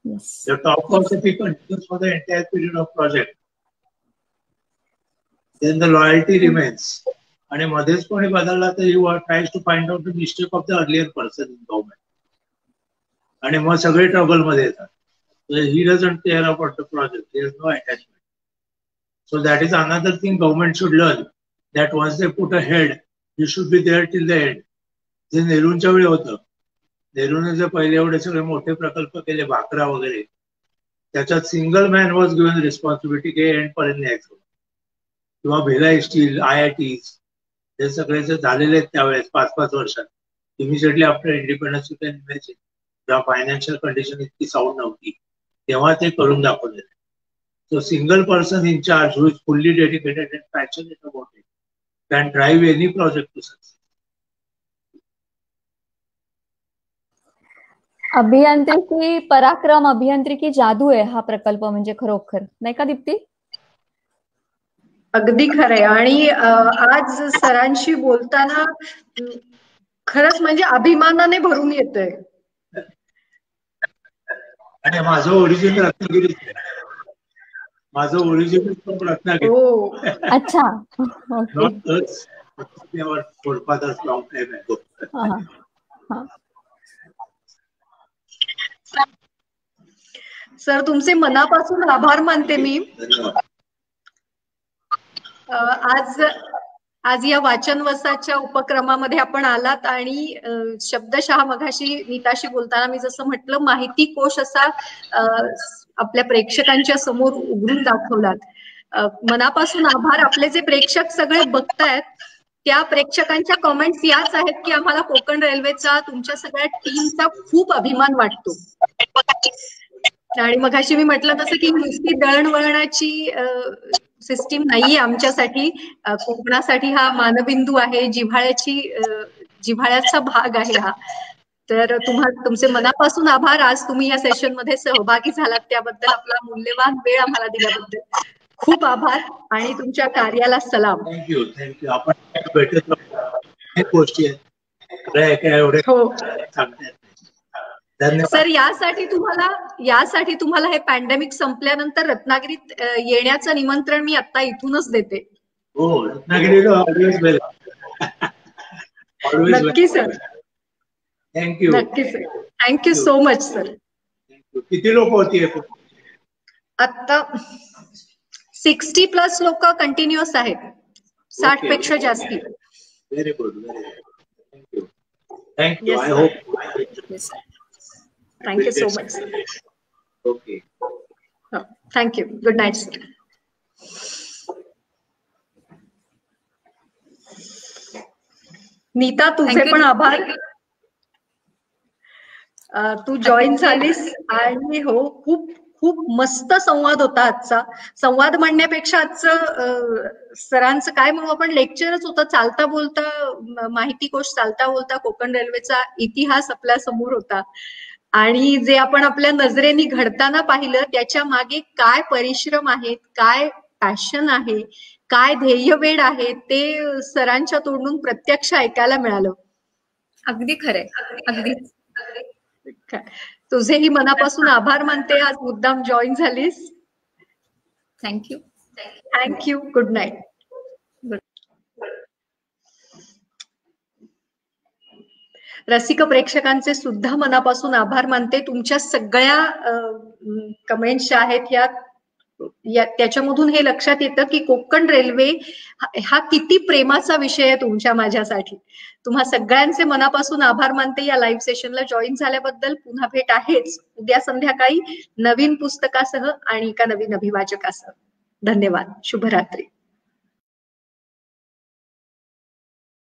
The top philosophy continues for the entire period of project. Then the loyalty remains. आणि मध्येच कोणी बदलला तर you tries to find out the mistake of the earlier person in government. आणि मग सगळे ट्रबल मध्ये येतात. He doesn't care about the project, there is no attachment. So that is another thing government should learn, that once they put a head you should be there till the end. जे नेहरूंच्या वेळी होतं, नेहरूने जे पहिले एवढे सगळे मोठे प्रकल्प केले, भाकरा वगैरे, त्याच्यात single man was given responsibility की एंड पर्यंत न्यायचं. किंवा भिलाई स्टील, IITs हे सगळे जे झालेले आहेत त्यावेळेस 5-5 वर्षात, immediately after independence, you can imagine, जेव्हा फायनान्शियल कंडिशन इतकी साऊंड नव्हती तेव्हा ते करून दाखवलेलं. So single person in charge who is fully dedicated and passionate about it can drive any project to success. अभियांत्रिकी पराक्रम, अभियांत्रिकी जादू आहे हा प्रकल्प म्हणजे खरोखर, नाही का दीप्ती? अगदी खरंय. आणि आज सरांशी बोलताना खरंच म्हणजे अभिमानाने भरून येतोय. आणि माझं ओरिजिनल रत्नागिरी, माझं ओरिजिनल पण रत्नागिरी. हो, अच्छा, सर तुमचे मनापासून आभार मानते मी. आज या वाचनवसाच्या उपक्रमामध्ये आपण आलात आणि शब्दशः मगाशी नीताशी बोलताना मी जसं म्हटलं, माहिती कोश असा आपल्या प्रेक्षकांच्या समोर उघडून दाखवलात. मनापासून आभार. आपले जे प्रेक्षक सगळे बघतायत त्या प्रेक्षकांच्या कमेंट्स याच आहेत की आम्हाला कोकण रेल्वेचा, तुमच्या सगळ्या टीमचा खूप अभिमान वाटतो. आणि मगाशी मी म्हटलं तसं की नुसती दळणवळणाची सिस्टीम नाहीये आमच्यासाठी, कोकणासाठी हा मानबिंदू आहे, जिव्हाळ्याचा भाग आहे हा. तर तुमचे मनापासून आभार. आज तुम्ही या सेशन मध्ये सहभागी झालात त्याबद्दल, आपला मूल्यवान वेळ आम्हाला दिल्याबद्दल खूप आभार आणि तुमच्या कार्याला सलाम. थँक्यू. आपण भेटत गोष्टी आहेत. हो धन्यवाद सर. यासाठी तुम्हाला हे पॅन्डेमिक संपल्यानंतर रत्नागिरीत येण्याचं निमंत्रण मी आता इथूनच देते. हो, रत्नागिरीला ऑलवेज वेलकम. नक्की सर. थँक्यू. नक्की sir. Thank you so much sir. किती लोक होती आता? 60+ लोक कंटिन्युअस आहेत, 60 पेक्षा जास्ती. Very good. Thank you. Thank you. I hope. Thank you so much. Okay. Thank you. Good night sir. Nita तुझे पण आभार. तू जॉईन झालीस आणि हो, खूप खूप मस्त संवाद होता आजचा. संवाद म्हणण्यापेक्षा आजचं सरांचं काय म्हणू आपण, लेक्चरच होतं. चालता बोलता माहिती कोश, चालता बोलता कोकण रेल्वेचा इतिहास आपल्या समोर होता. आणि जे आपण आपल्या नजरेने घडताना पाहिलं त्याच्या मागे काय परिश्रम आहेत, काय पॅशन आहे, काय ध्येयवेड आहे, ते सरांच्या तोंडून प्रत्यक्ष ऐकायला मिळालं. अगदी खरंय. अगदी. तुझेही मनापासून आभार मानते. आज मुद्दाम जॉईन झालीस. थँक्यू. थँक्यू. Good night. रसिक प्रेक्षकांचे सुद्धा मनापासून आभार मानते. तुमच्या सगळ्या कमेंट्स आहेत त्याच्यामधून हे लक्षात येतं की कोकण रेल्वे हा किती प्रेमाचा विषय आहे तुमच्या माझ्यासाठी. तुम्हा सगळ्यांचे मनापासून आभार मानते. या लाईव्ह सेशनला जॉईन झाल्याबद्दल. पुन्हा भेट आहेच उद्या संध्याकाळी नवीन पुस्तकासह आणि एका नवीन अभिवाचकासह. धन्यवाद. शुभरात्री.